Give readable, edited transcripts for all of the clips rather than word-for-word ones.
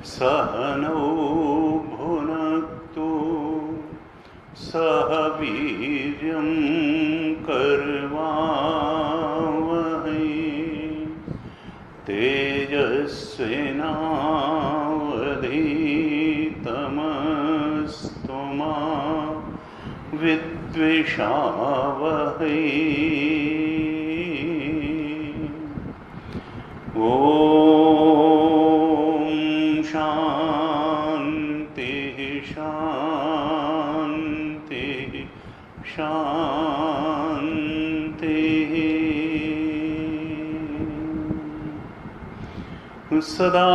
सहनौ भुनक्तु सह वीर्यं करवावहै तेजस्विनावधीतमस्तु मा विद्विषावहै। ॐ शान्ति शान्ति शान्तिः। सदाशिवसमारम्भां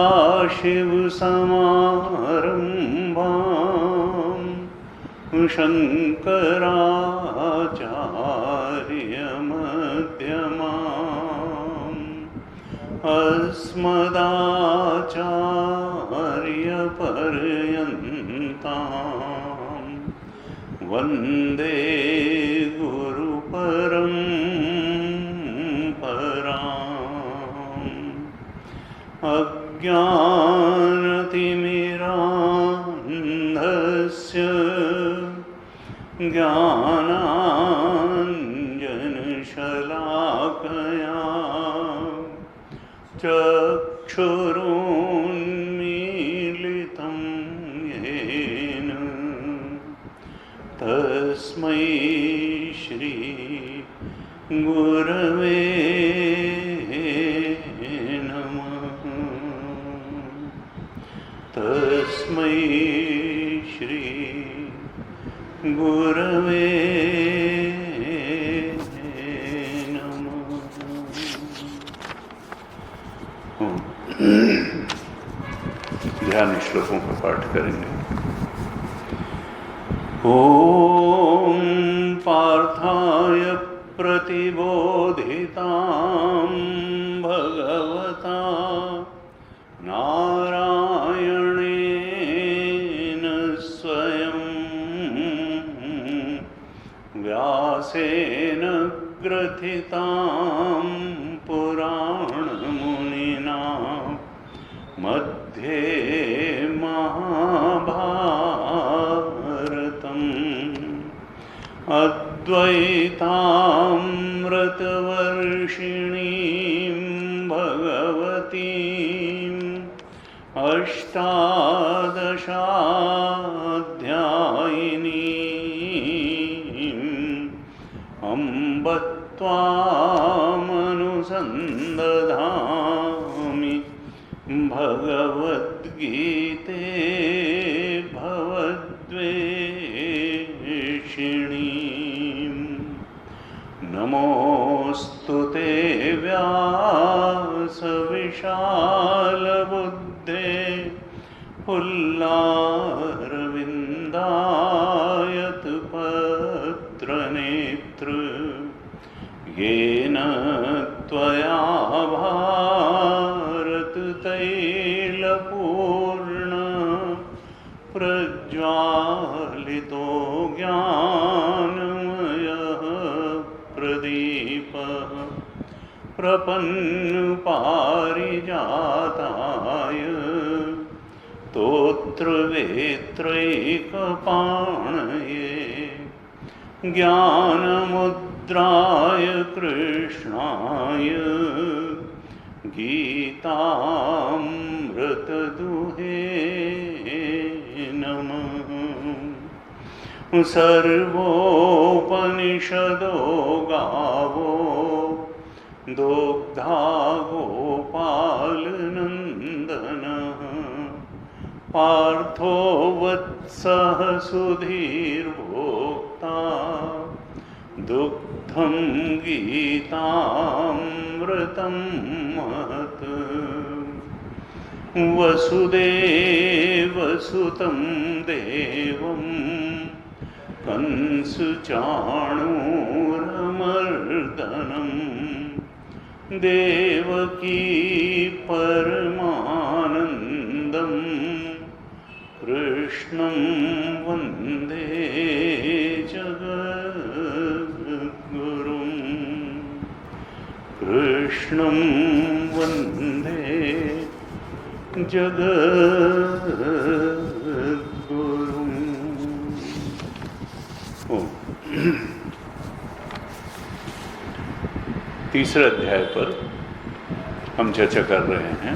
शङ्कराचार्यमध्यमाम् अस्मदाचार्यपर्यन्तां वन्दे गुरुपरम्पराम्। अज्ञानतिमिरान्धस्य ज्ञानाञ्जनशलाकया चक्षुरुन्मीलितं येन तस्मै श्री गुरवे नमः। तस्मै श्री गुरवे ध्यान श्लोकों का पाठ करेंगे। ओम पार्थाय प्रतिबोधितां भगवता नारायणेन स्वयं व्यासेन ग्रथितां पुराणमुनिना मध्ये महाभारतम् अद्वैतामृतवर्षिणीं भगवतीम् अष्टादशाध्यायिनीम् अम्ब त्वामनुसन्दधामि भगवद्गीते भवद्वेषिणीम्। नमोऽस्तु ते व्यासविशालबुद्धे पुल्लारविन्दायतपत्रनेत्र येन त्वया भारततैलपूर्ण प्रज्वालितो ज्ञानमयः प्रदीपः प्रपन्नपारिजाताय स्तोत्रवेत्रैकपाणये ज्ञानमुद्राय कृष्णाय गीतामृतदुहे नमः। सर्वोपनिषदो गावो दोग्धा गोपालनन्दनः पार्थो वत्सः सुधीर्भोक्ता दुग्धं गीतामृतं महत्। वसुदेवसुतं देवं कंसचाणूरमर्दनं देवकी परमानन्दं कृष्णं वन्दे जगद्गुरुं। कृष्णं वन्दे जगद्गुरुम्। तीसरे अध्याय पर हम चर्चा कर रहे हैं,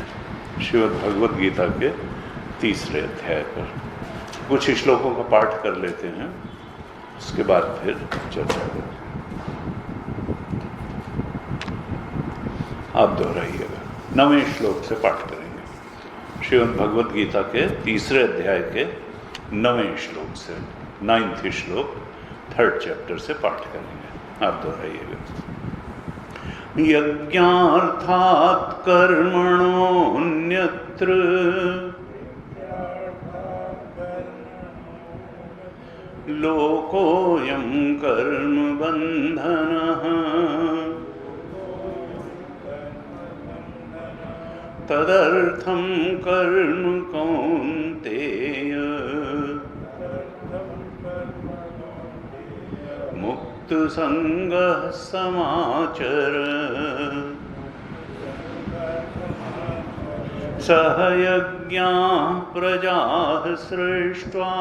श्रीमद् भगवद गीता के तीसरे अध्याय पर। कुछ श्लोकों का पाठ कर लेते हैं, उसके बाद फिर चर्चा करते हैं। आप दोहराइएगा। 9वें श्लोक से पाठ करेंगे। श्रीमद् भगवद गीता के तीसरे अध्याय के 9वें श्लोक से, 9th श्लोक 3rd चैप्टर से पाठ करेंगे। आप दोहराइएगा। यज्ञार्थात् कर्मणोऽन्यत्र लोकोऽयं कर्मबन्धनः तदर्थं कर्म कौन्तेय मुक्तसंगः समाचर। सह यज्ञाः प्रजाः सृष्ट्वा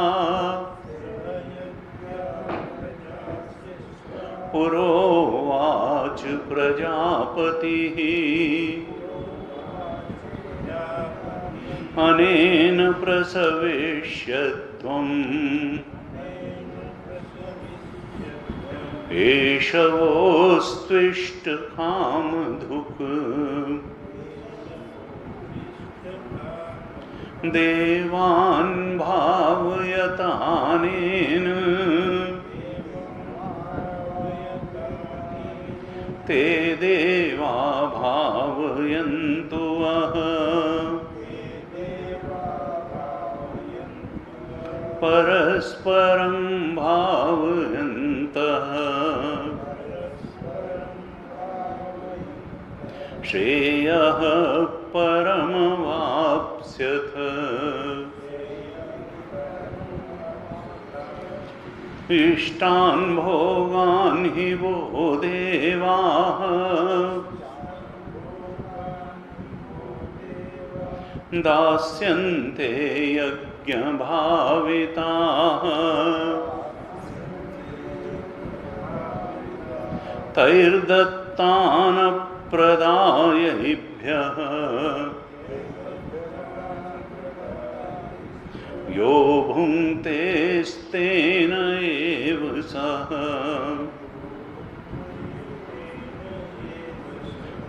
पुरोवाच प्रजापतिः अनेन प्रसविष्यत्वम् एषवोस्त्विष्टकामधुक् देवान् भावयतानेन ते देवा भावयन्तु वः परस्परं भावयन्तः श्रेयः परमवाप्स्यथ। इष्टान् भोगान् हि वो देवाः दास्यन्ते यज्ञभाविताः तैर्दत्तानप्रदायैभ्यः यो भुङ्क्तेस्तेन एव सः।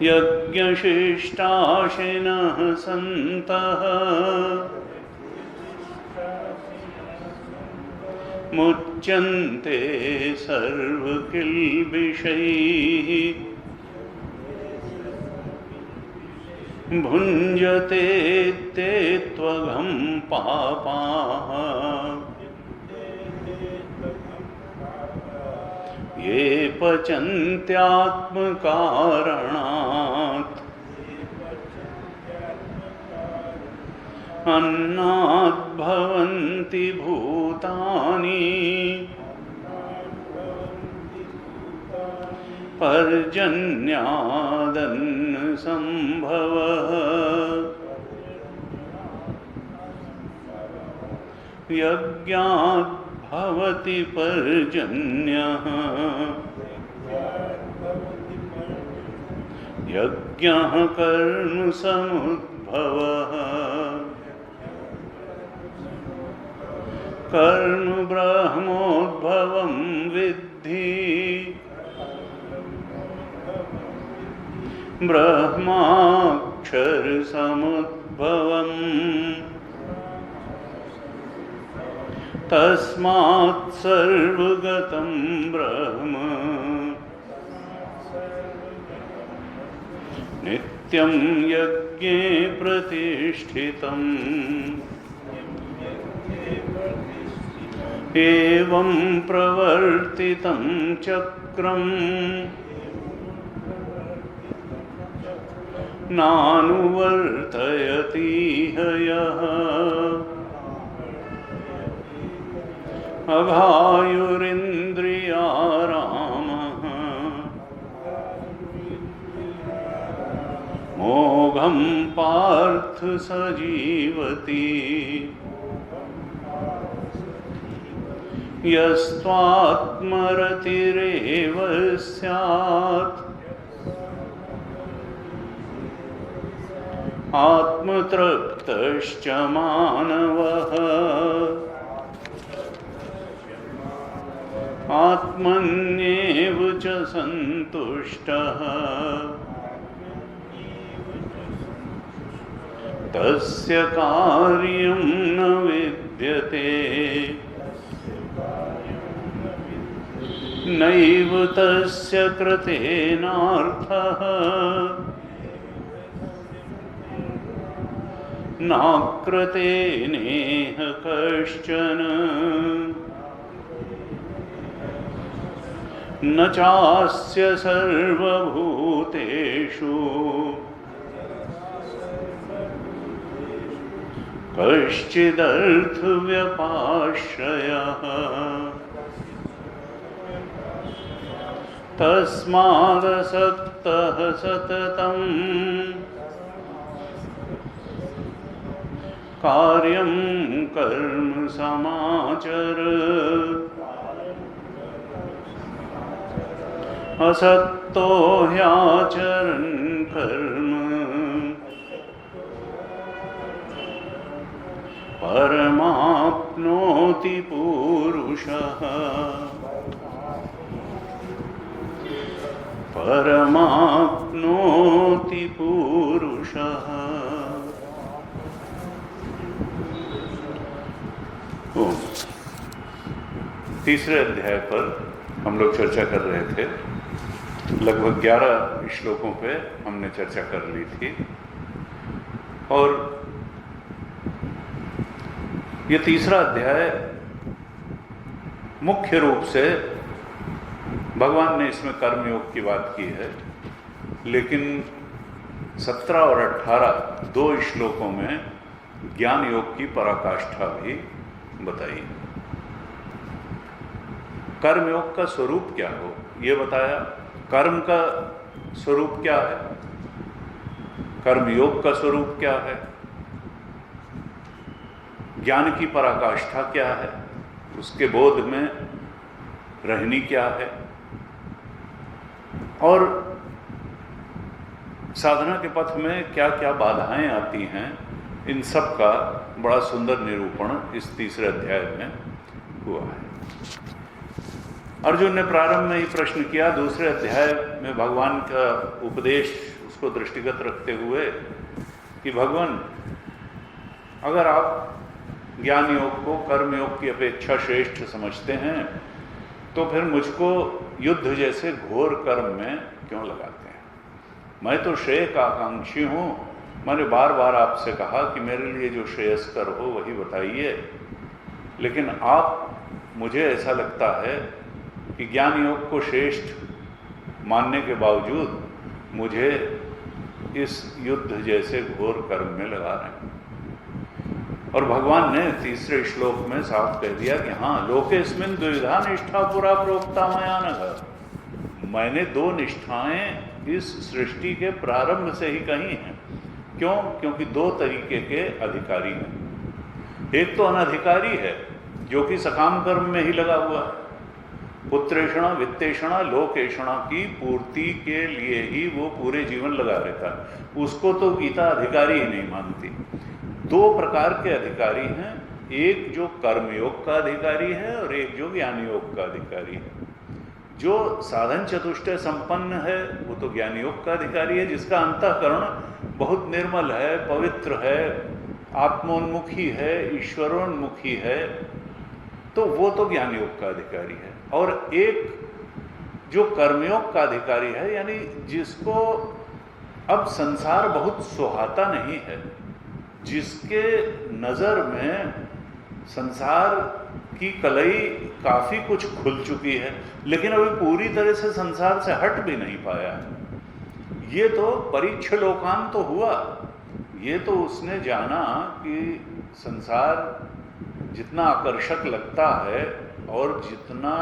यज्ञशिष्टाशिनः सन्तः मुच्यन्ते सर्वकिल्बिषैः भुञ्जते ते त्वघं पापाः ये पचन्त्यात्मकारणात् अन्नाद्भवन्ति भूतानि पर्जन्यादन्नसम्भवः यज्ञाद्भवति पर्जन्यः यज्ञः कर्म समुद्भवः कर्म ब्रह्मोद्भवं विद्धि ब्रह्माक्षर समुद्भवम् तस्मात् सर्वगतं ब्रह्म नित्यं यज्ञे प्रतिष्ठितम् एवं प्रवर्तितं चक्रम् नानुवर्तयति यः अघायुरिन्द्रियारामः मोघ मोघम पार्थ सजीवति यस्त्वात्मरतिरेव स्यात् आत्मतृप्तश्च मानवः आत्मन्येव च सन्तुष्टः तस्य कार्यं न विद्यते नैव तस्य कृतेनार्थः नाकृते नेह कश्चन न चास्य सर्वभूतेषु कश्चिदर्थव्यपाश्रयः तस्मादसक्तः सततं कार्यं कर्म समाचर असक्तो ह्याचरन् कर्म परमाप्नोति पुरुषः परमाप्नोति पुरुषः। तीसरे अध्याय पर हम लोग चर्चा कर रहे थे। लगभग 11 श्लोकों पे हमने चर्चा कर ली थी और ये तीसरा अध्याय मुख्य रूप से भगवान ने इसमें कर्मयोग की बात की है, लेकिन 17 और 18 दो श्लोकों में ज्ञान योग की पराकाष्ठा भी बताई। कर्मयोग का स्वरूप क्या हो ये बताया, कर्म का स्वरूप क्या है, कर्मयोग का स्वरूप क्या है, ज्ञान की पराकाष्ठा क्या है, उसके बोध में रहनी क्या है, और साधना के पथ में क्या क्या बाधाएं आती हैं, इन सब का बड़ा सुंदर निरूपण इस तीसरे अध्याय में हुआ है। अर्जुन ने प्रारंभ में ही प्रश्न किया, दूसरे अध्याय में भगवान का उपदेश उसको दृष्टिगत रखते हुए कि भगवान, अगर आप ज्ञान योग को कर्म योग की अपेक्षा श्रेष्ठ समझते हैं तो फिर मुझको युद्ध जैसे घोर कर्म में क्यों लगाते हैं? मैं तो श्रेय का आकांक्षी हूँ। मैंने बार बार आपसे कहा कि मेरे लिए जो श्रेयस्कर हो वही बताइए, लेकिन आप, मुझे ऐसा लगता है कि ज्ञान योग को श्रेष्ठ मानने के बावजूद मुझे इस युद्ध जैसे घोर कर्म में लगा रहे हैं। और भगवान ने तीसरे श्लोक में साफ कह दिया कि हाँ, लोकेस्मिन् द्विविधा निष्ठा पुरा प्रोक्ता मया नघ। मैंने दो निष्ठाएं इस सृष्टि के प्रारंभ से ही कही हैं। क्यों? क्योंकि दो तरीके के अधिकारी हैं। एक तो अनधिकारी है जो कि सकाम कर्म में ही लगा हुआ है, पुत्रेषणा वित्तेषणा लोकेषणा की पूर्ति के लिए ही वो पूरे जीवन लगा रहता है। उसको तो गीता अधिकारी ही नहीं मानती। दो प्रकार के अधिकारी हैं, एक जो कर्मयोग का अधिकारी है और एक जो ज्ञान योग का अधिकारी है। जो साधन चतुष्टय संपन्न है वो तो ज्ञान योग का अधिकारी है, जिसका अंतःकरण बहुत निर्मल है, पवित्र है, आत्मोन्मुखी है, ईश्वरोन्मुखी है, तो वो तो ज्ञान योग का अधिकारी है। और एक जो कर्मयोग का अधिकारी है, यानी जिसको अब संसार बहुत सुहाता नहीं है, जिसके नज़र में संसार की कलई काफ़ी कुछ खुल चुकी है, लेकिन अभी पूरी तरह से संसार से हट भी नहीं पाया है। ये तो परीक्ष लोकान तो हुआ, ये तो उसने जाना कि संसार जितना आकर्षक लगता है और जितना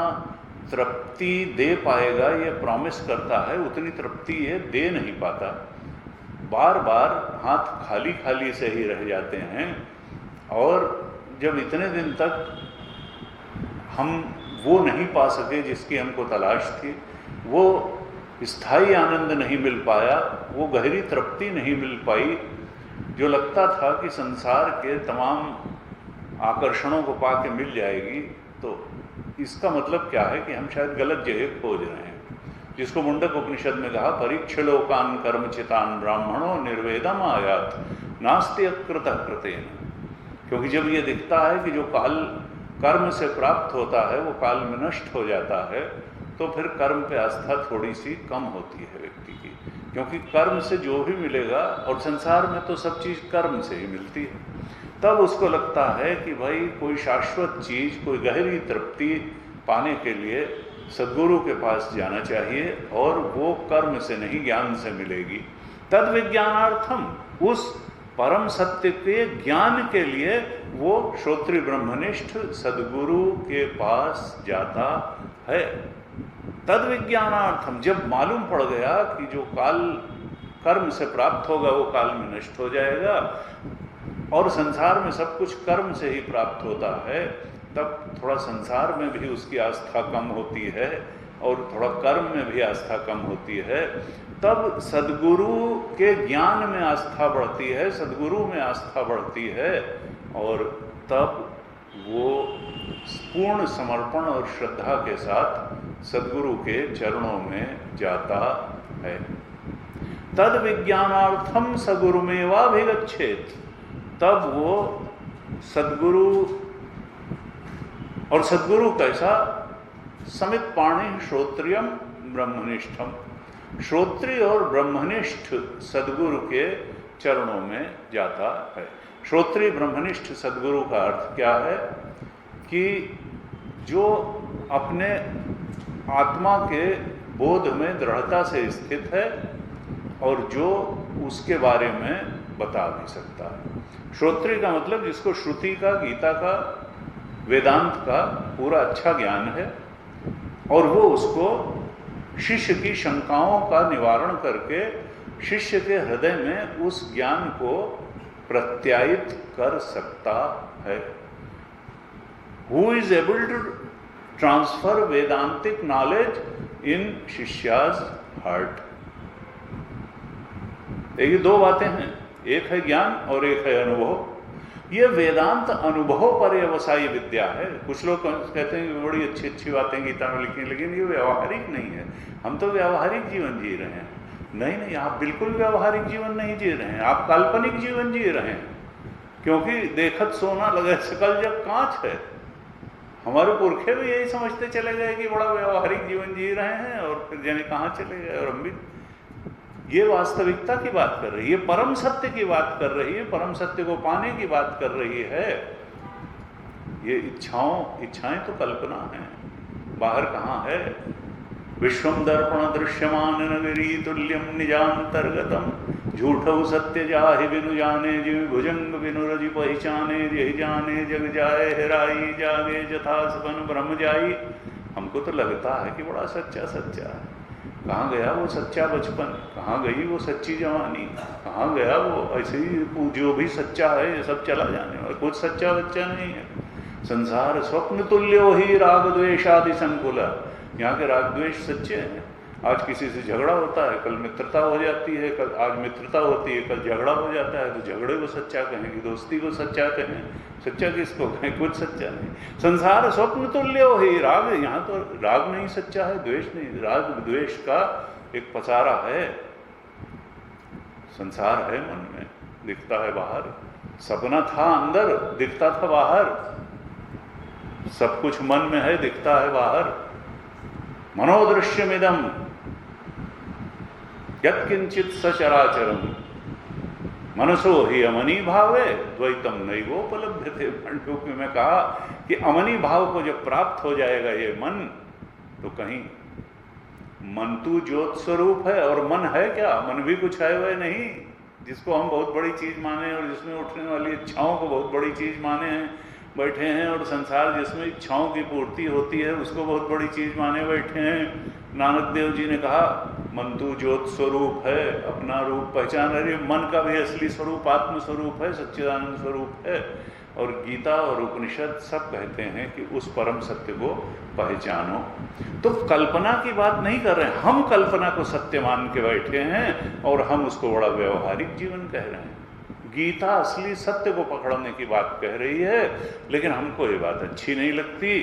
तृप्ति दे पाएगा ये प्रॉमिस करता है, उतनी तृप्ति ये दे नहीं पाता। बार बार हाथ खाली खाली से ही रह जाते हैं। और जब इतने दिन तक हम वो नहीं पा सके जिसकी हमको तलाश थी, वो स्थायी आनंद नहीं मिल पाया, वो गहरी तृप्ति नहीं मिल पाई, जो लगता था कि संसार के तमाम आकर्षणों को पाके मिल जाएगी, तो इसका मतलब क्या है कि हम शायद गलत जगह खोज रहे हैं। जिसको मुंडक उपनिषद में कहा, परीक्ष लोकान कर्मचितान ब्राह्मणों निर्वेदम आयात नास्ति अकृत कृतेन। क्योंकि जब ये दिखता है कि जो काल कर्म से प्राप्त होता है वो काल में नष्ट हो जाता है, तो फिर कर्म पे आस्था थोड़ी सी कम होती है व्यक्ति की। क्योंकि कर्म से जो भी मिलेगा, और संसार में तो सब चीज़ कर्म से ही मिलती है, तब उसको लगता है कि भाई कोई शाश्वत चीज़, कोई गहरी तृप्ति पाने के लिए सद्गुरु के पास जाना चाहिए, और वो कर्म से नहीं ज्ञान से मिलेगी। तद विज्ञानार्थम, उस परम सत्य के ज्ञान के लिए वो श्रोत्री ब्रह्मनिष्ठ सद्गुरु के पास जाता है। तद विज्ञानार्थम, जब मालूम पड़ गया कि जो काल कर्म से प्राप्त होगा वो काल में नष्ट हो जाएगा, और संसार में सब कुछ कर्म से ही प्राप्त होता है, तब थोड़ा संसार में भी उसकी आस्था कम होती है और थोड़ा कर्म में भी आस्था कम होती है। तब सद्गुरु के ज्ञान में आस्था बढ़ती है, सद्गुरु में आस्था बढ़ती है, और तब वो पूर्ण समर्पण और श्रद्धा के साथ सद्गुरु के चरणों में जाता है। तद विज्ञानार्थम सगुरुमेवाभिगच्छेत, तब वो सद्गुरु, और सद्गुरु कैसा, समित पाणि श्रोत्रियम ब्रह्मनिष्ठम, श्रोत्रिय और ब्रह्मनिष्ठ सद्गुरु के चरणों में जाता है। श्रोत्रिय ब्रह्मनिष्ठ सद्गुरु का अर्थ क्या है कि जो अपने आत्मा के बोध में दृढ़ता से स्थित है और जो उसके बारे में बता भी सकता है। श्रोत्रिय का मतलब जिसको श्रुति का, गीता का, वेदांत का पूरा अच्छा ज्ञान है, और वो उसको शिष्य की शंकाओं का निवारण करके शिष्य के हृदय में उस ज्ञान को प्रत्यायित कर सकता है। Who is able to transfer Vedantic knowledge in शिष्या's heart? ये दो बातें हैं, एक है ज्ञान और एक है अनुभव। ये वेदांत अनुभव पर्यवसायी विद्या है। कुछ लोग कहते हैं कि बड़ी अच्छी अच्छी बातें गीता में लिखी, लेकिन ये व्यावहारिक नहीं है। हम तो व्यावहारिक जीवन जी रहे हैं। नहीं, आप बिल्कुल व्यावहारिक जीवन नहीं जी रहे हैं, आप काल्पनिक जीवन जी रहे हैं। क्योंकि देखत सोना लगे सकल जग कांच है। हमारे पुरखे भी यही समझते चले गए कि बड़ा व्यावहारिक जीवन जी रहे हैं, और फिर जाने कहाँ चले गए। और हम भी ये वास्तविकता की बात कर रही है, परम सत्य की बात कर रही है, परम सत्य को पाने की बात कर रही है। ये इच्छाएं तो कल्पना है, बाहर कहाँ है। विश्वम दर्पण दृश्यमान नगरी तुल्यम निजांतर्गतम, झूठौ सत्य जाहि बिनु जाने जिव भुजंग बिनु रजि पहचाने, यही जाने जग जाए हेराई, जागे जथा सपन ब्रह्म जाई। हमको तो लगता है कि बड़ा सच्चा सच्चा है। कहाँ गया वो सच्चा बचपन, कहाँ गई वो सच्ची जवानी, कहाँ गया वो ऐसे ही जो भी सच्चा है ये सब चला जाने वाला, कुछ सच्चा बच्चा नहीं है। संसार स्वप्न तुल्यो ही राग द्वेषादि संकुला। यहाँ के राग द्वेष सच्चे हैं। आज किसी से झगड़ा होता है, कल मित्रता हो जाती है, कल आज मित्रता होती है, कल झगड़ा हो जाता है, तो झगड़े को सच्चा कहेंगे, दोस्ती को सच्चा कहें, सच्चा किसको कहें, कुछ सच्चा नहीं। संसार स्वप्न तुल्य हो ही राग, यहाँ तो राग नहीं सच्चा है, द्वेष नहीं, राग द्वेष का एक पसारा है। संसार है मन में, दिखता है बाहर। सपना था अंदर, दिखता था बाहर। सब कुछ मन में है, दिखता है बाहर। मनोदृश्यमिदम यत्किंचित सचराचरम मनसो ही अमनी भावे द्वैतम नैवोपलभ्यते। क्योंकि मैं कहा कि अमनी भाव को जब प्राप्त हो जाएगा ये मन, तो कहीं मन तो ज्योत स्वरूप है, और मन है क्या, मन भी कुछ है वह नहीं, जिसको हम बहुत बड़ी चीज माने और जिसमें उठने वाली इच्छाओं को बहुत बड़ी चीज माने हैं बैठे हैं, और संसार जिसमें इच्छाओं की पूर्ति होती है उसको बहुत बड़ी चीज माने बैठे हैं। नानक देव जी ने कहा मन तू ज्योत स्वरूप है, अपना रूप पहचान। अरे मन का भी असली स्वरूप आत्म स्वरूप है, सच्चिदानंद स्वरूप है। और गीता और उपनिषद सब कहते हैं कि उस परम सत्य को पहचानो। तो कल्पना की बात नहीं कर रहे हैं हम, कल्पना को सत्य मान के बैठे हैं और हम उसको बड़ा व्यवहारिक जीवन कह रहे हैं। गीता असली सत्य को पकड़ने की बात कह रही है, लेकिन हमको ये बात अच्छी नहीं लगती,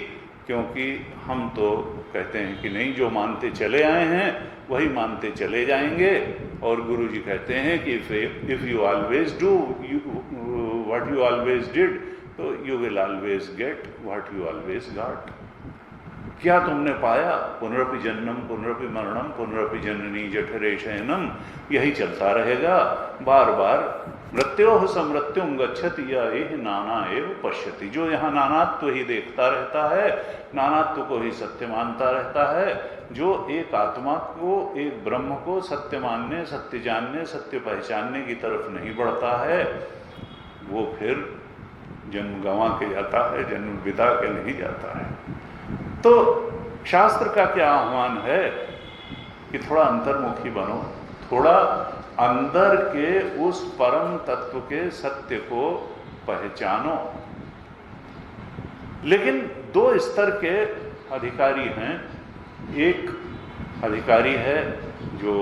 क्योंकि हम तो कहते हैं कि नहीं, जो मानते चले आए हैं वही मानते चले जाएंगे। और गुरु जी कहते हैं कि if you always do what you always did, तो you will always get what you always got. क्या तुमने पाया? पुनरपि जन्मम पुनरपि मरणम पुनरपि जननी जठरे शयनम, यही चलता रहेगा बार बार। मृत्योः समृत्युम गच्छति या एह नाना एव पश्यति। जो यहाँ नानात्व ही देखता रहता है, नानात्व को ही सत्य मानता रहता है, जो एक आत्मा को, एक ब्रह्म को सत्य मानने, सत्य जानने, सत्य पहचानने की तरफ नहीं बढ़ता है, वो फिर जन्म गंवा के जाता है, जन्म बिता के नहीं जाता है। तो शास्त्र का क्या आह्वान है कि थोड़ा अंतर्मुखी बनो, थोड़ा अंदर के उस परम तत्व के सत्य को पहचानो। लेकिन दो स्तर के अधिकारी हैं। एक अधिकारी है जो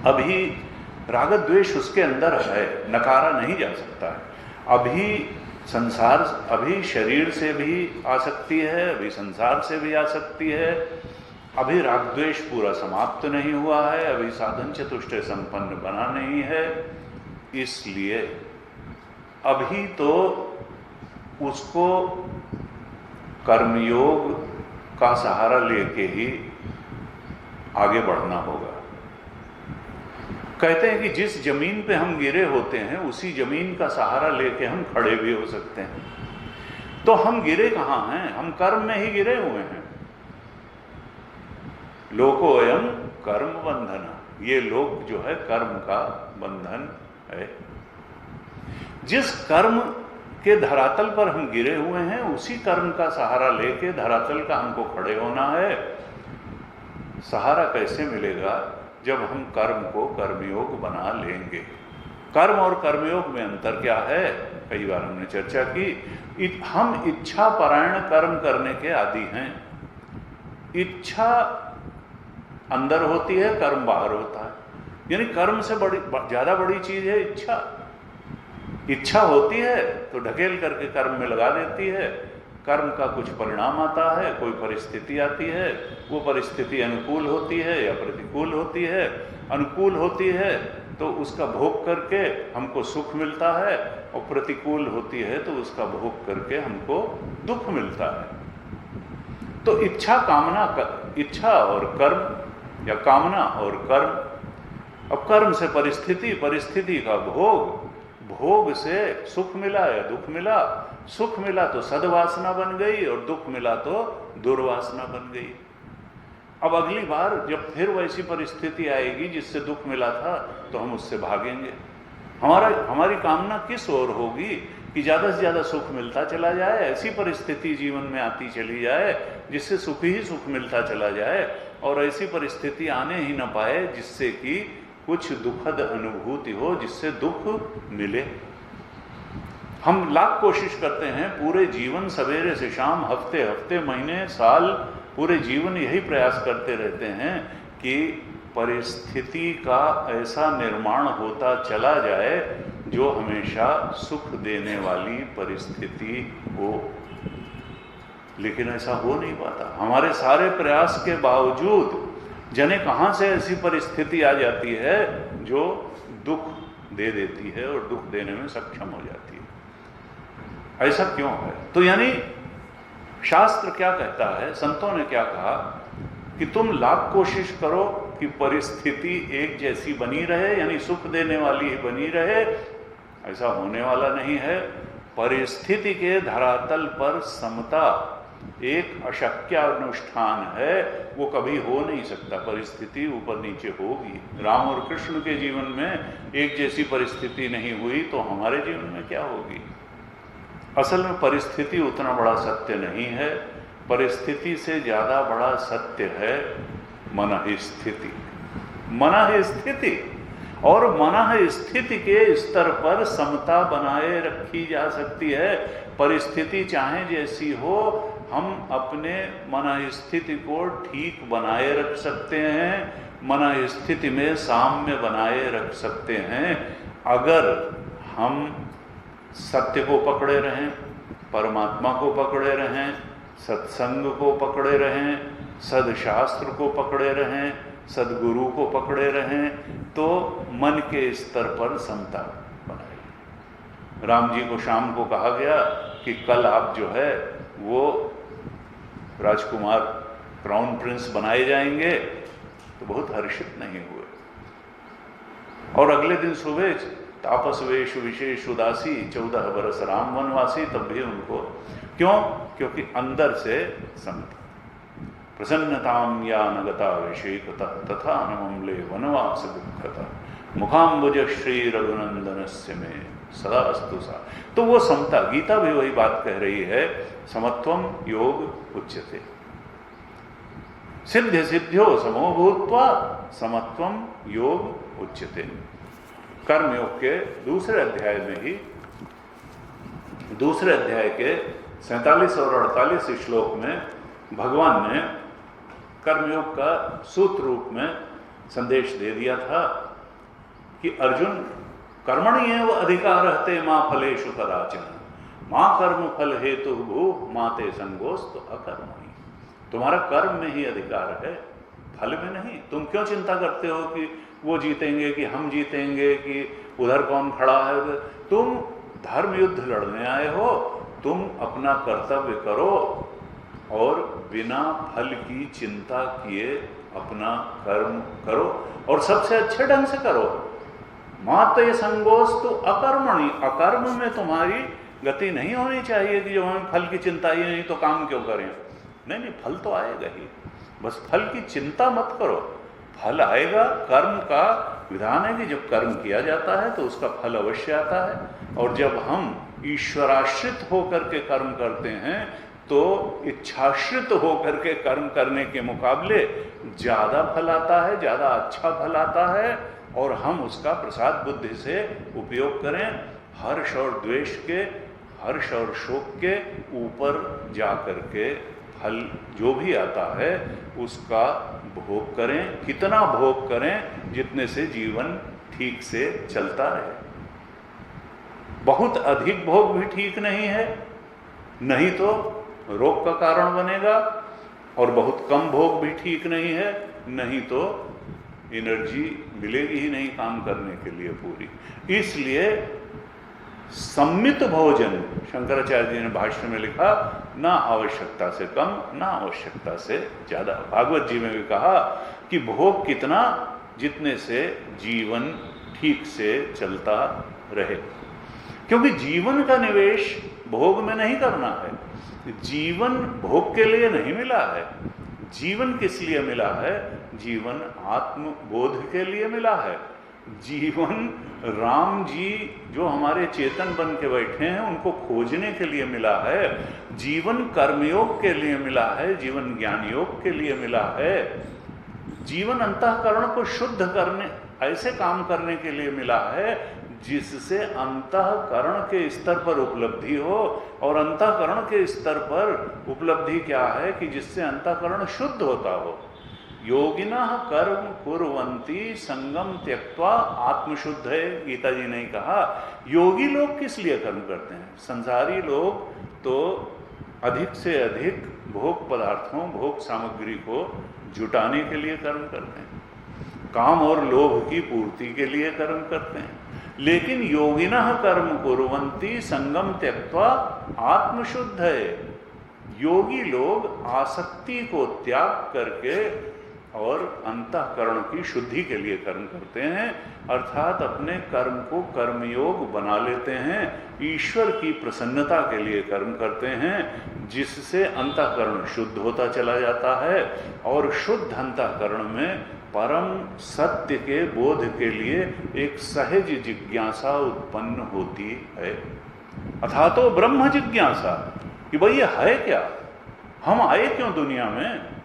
अभी राग द्वेष उसके अंदर है, नकारा नहीं जा सकता है। अभी संसार, अभी शरीर से भी आ सकती है, अभी संसार से भी आ सकती है, अभी राग द्वेष पूरा समाप्त नहीं हुआ है, अभी साधन चतुष्टय संपन्न बना नहीं है। इसलिए अभी तो उसको कर्मयोग का सहारा लेके ही आगे बढ़ना होगा। कहते हैं कि जिस जमीन पे हम गिरे होते हैं उसी जमीन का सहारा लेके हम खड़े भी हो सकते हैं। तो हम गिरे कहाँ हैं? हम कर्म में ही गिरे हुए हैं। लोकोयम कर्म बंधन, ये लोक जो है कर्म का बंधन है। जिस कर्म के धरातल पर हम गिरे हुए हैं उसी कर्म का सहारा लेके धरातल का हमको खड़े होना है। सहारा कैसे मिलेगा? जब हम कर्म को कर्मयोग बना लेंगे। कर्म और कर्मयोग में अंतर क्या है? कई बार हमने चर्चा की। हम इच्छा परायण कर्म करने के आदी हैं। इच्छा अंदर होती है, कर्म बाहर होता है। यानी कर्म से ज्यादा बड़ी चीज है इच्छा। इच्छा होती है तो ढकेल करके कर्म में लगा देती है। कर्म का कुछ परिणाम आता है, कोई परिस्थिति आती है, वो परिस्थिति अनुकूल होती है या प्रतिकूल होती है। अनुकूल होती है तो उसका भोग करके हमको सुख मिलता है, और प्रतिकूल होती है तो उसका भोग करके हमको दुख मिलता है। तो इच्छा और कर्म, या कामना और कर्म। अब कर्म से परिस्थिति, परिस्थिति का भोग, भोग से सुख मिला या दुख मिला। सुख मिला तो सद्वासना बन गई और दुख मिला तो दुर्वासना बन गई। अब अगली बार जब फिर वैसी परिस्थिति आएगी जिससे दुख मिला था तो हम उससे भागेंगे। हमारी कामना किस ओर होगी कि ज्यादा से ज्यादा सुख मिलता चला जाए, ऐसी परिस्थिति जीवन में आती चली जाए जिससे सुख ही सुख मिलता चला जाए, और ऐसी परिस्थिति आने ही ना पाए जिससे कि कुछ दुखद अनुभूति हो, जिससे दुख मिले। हम लाख कोशिश करते हैं पूरे जीवन, सवेरे से शाम, हफ्ते हफ्ते, महीने, साल, पूरे जीवन यही प्रयास करते रहते हैं कि परिस्थिति का ऐसा निर्माण होता चला जाए जो हमेशा सुख देने वाली परिस्थिति हो। लेकिन ऐसा हो नहीं पाता। हमारे सारे प्रयास के बावजूद जने कहाँ से ऐसी परिस्थिति आ जाती है जो दुख दे देती है और दुख देने में सक्षम हो जाती है। ऐसा क्यों है? तो यानी शास्त्र क्या कहता है, संतों ने क्या कहा कि तुम लाख कोशिश करो कि परिस्थिति एक जैसी बनी रहे, यानी सुख देने वाली ही बनी रहे। ऐसा होने वाला नहीं है। परिस्थिति के धरातल पर समता एक अशक्य अनुष्ठान है, वो कभी हो नहीं सकता। परिस्थिति ऊपर नीचे होगी। राम और कृष्ण के जीवन में एक जैसी परिस्थिति नहीं हुई तो हमारे जीवन में क्या होगी? असल में परिस्थिति उतना बड़ा सत्य नहीं है। परिस्थिति से ज्यादा बड़ा सत्य है मन ही स्थिति, मन ही स्थिति। और मन स्थिति के स्तर पर समता बनाए रखी जा सकती है। परिस्थिति चाहे जैसी हो, हम अपने मन स्थिति को ठीक बनाए रख सकते हैं, मन स्थिति में साम्य बनाए रख सकते हैं, अगर हम सत्य को पकड़े रहें, परमात्मा को पकड़े रहें, सत्संग को पकड़े रहें, सदशास्त्र को पकड़े रहें, सदगुरु को पकड़े रहें, तो मन के स्तर पर समता बनाए। राम जी को शाम को कहा गया कि कल आप जो है वो राजकुमार, क्राउन प्रिंस बनाए जाएंगे, तो बहुत हर्षित नहीं हुए। और अगले दिन सुबह तापस वेश विशेष उदासी, 14 बरस राम वनवासी, तब भी उनको क्यों? क्योंकि अंदर से समता। प्रसन्नताम या नगता विषेकता तथा नमले वनवास दुखता मुखाम्बुज श्री रघुनंदनस्य में सदा अस्तु सा। तो वो समता, गीता भी वही बात कह रही है, समत्वम योग उच्यते, सिद्ध सिद्ध्यो समो भूत्वा समत्वम योग उच्यते। कर्मयोग के दूसरे अध्याय में ही, दूसरे अध्याय के 47 और 48 श्लोक में भगवान ने कर्मयोग का सूत्र रूप में संदेश दे दिया था कि अर्जुन, कर्मणि एव अधिकारहते मां फलेषु कदाचन, मां कर्म फल हेतु भू माते संगोस्तु अकर्मणि। तुम्हारा कर्म में ही अधिकार है, फल में नहीं। तुम क्यों चिंता करते हो कि वो जीतेंगे कि हम जीतेंगे कि उधर कौन खड़ा है? तुम धर्म युद्ध लड़ने आए हो, तुम अपना कर्तव्य करो और बिना फल की चिंता किए अपना कर्म करो, और सबसे अच्छे ढंग से करो। माते संगोस्तु अकर्मणि, अकर्म में तुम्हारी गति नहीं होनी चाहिए कि जो हमें फल की चिंता ही नहीं तो काम क्यों करें। नहीं नहीं, फल तो आएगा ही, बस फल की चिंता मत करो, फल आएगा। कर्म का विधान है कि जब कर्म किया जाता है तो उसका फल अवश्य आता है। और जब हम ईश्वराश्रित होकर के कर्म करते हैं तो इच्छाश्रित होकर के कर्म करने के मुकाबले ज़्यादा फल आता है, ज़्यादा अच्छा फल आता है, और हम उसका प्रसाद बुद्धि से उपयोग करें। हर्ष और द्वेष के, हर्ष और शोक के ऊपर जा कर के फल जो भी आता है उसका भोग करें। कितना भोग करें? जितने से जीवन ठीक से चलता रहे। बहुत अधिक भोग भी ठीक नहीं है, नहीं तो रोग का कारण बनेगा, और बहुत कम भोग भी ठीक नहीं है, नहीं तो एनर्जी मिलेगी ही नहीं काम करने के लिए पूरी। इसलिए सम्मित भोजन, शंकराचार्य जी ने भाष्य में लिखा, ना आवश्यकता से कम, ना आवश्यकता से ज्यादा। भागवत जी में भी कहा कि भोग कितना? जितने से जीवन ठीक से चलता रहे। क्योंकि जीवन का निवेश भोग में नहीं करना है। जीवन भोग के लिए नहीं मिला है। जीवन किस लिए मिला है? जीवन आत्मबोध के लिए मिला है। जीवन राम जी जो हमारे चेतन बन के बैठे हैं उनको खोजने के लिए मिला है। जीवन कर्मयोग के लिए मिला है, जीवन ज्ञान योग के लिए मिला है। जीवन अंतःकरण को शुद्ध करने, ऐसे काम करने के लिए मिला है जिससे अंतःकरण के स्तर पर उपलब्धि हो। और अंतःकरण के स्तर पर उपलब्धि क्या है? कि जिससे अंतःकरण शुद्ध होता हो। योगिनः कर्म कुर्वन्ति संगम त्यक्त्वा आत्मशुद्ध है, गीता जी ने कहा। योगी लोग किस लिए कर्म करते हैं? संसारी लोग तो अधिक से अधिक भोग पदार्थों, भोग सामग्री को जुटाने के लिए कर्म करते हैं, काम और लोभ की पूर्ति के लिए कर्म करते हैं। लेकिन योगिनः कर्म कुर्वन्ति संगम त्यक्त्वा आत्मशुद्ध है। योगी लोग आसक्ति को त्याग करके और अंतःकरण की शुद्धि के लिए कर्म करते हैं, अर्थात अपने कर्म को कर्मयोग बना लेते हैं। ईश्वर की प्रसन्नता के लिए कर्म करते हैं, जिससे अंतःकरण शुद्ध होता चला जाता है। और शुद्ध अंतःकरण में परम सत्य के बोध के लिए एक सहज जिज्ञासा उत्पन्न होती है। अथा तो ब्रह्म जिज्ञासा, कि भाई ये है क्या, हम आए क्यों दुनिया में।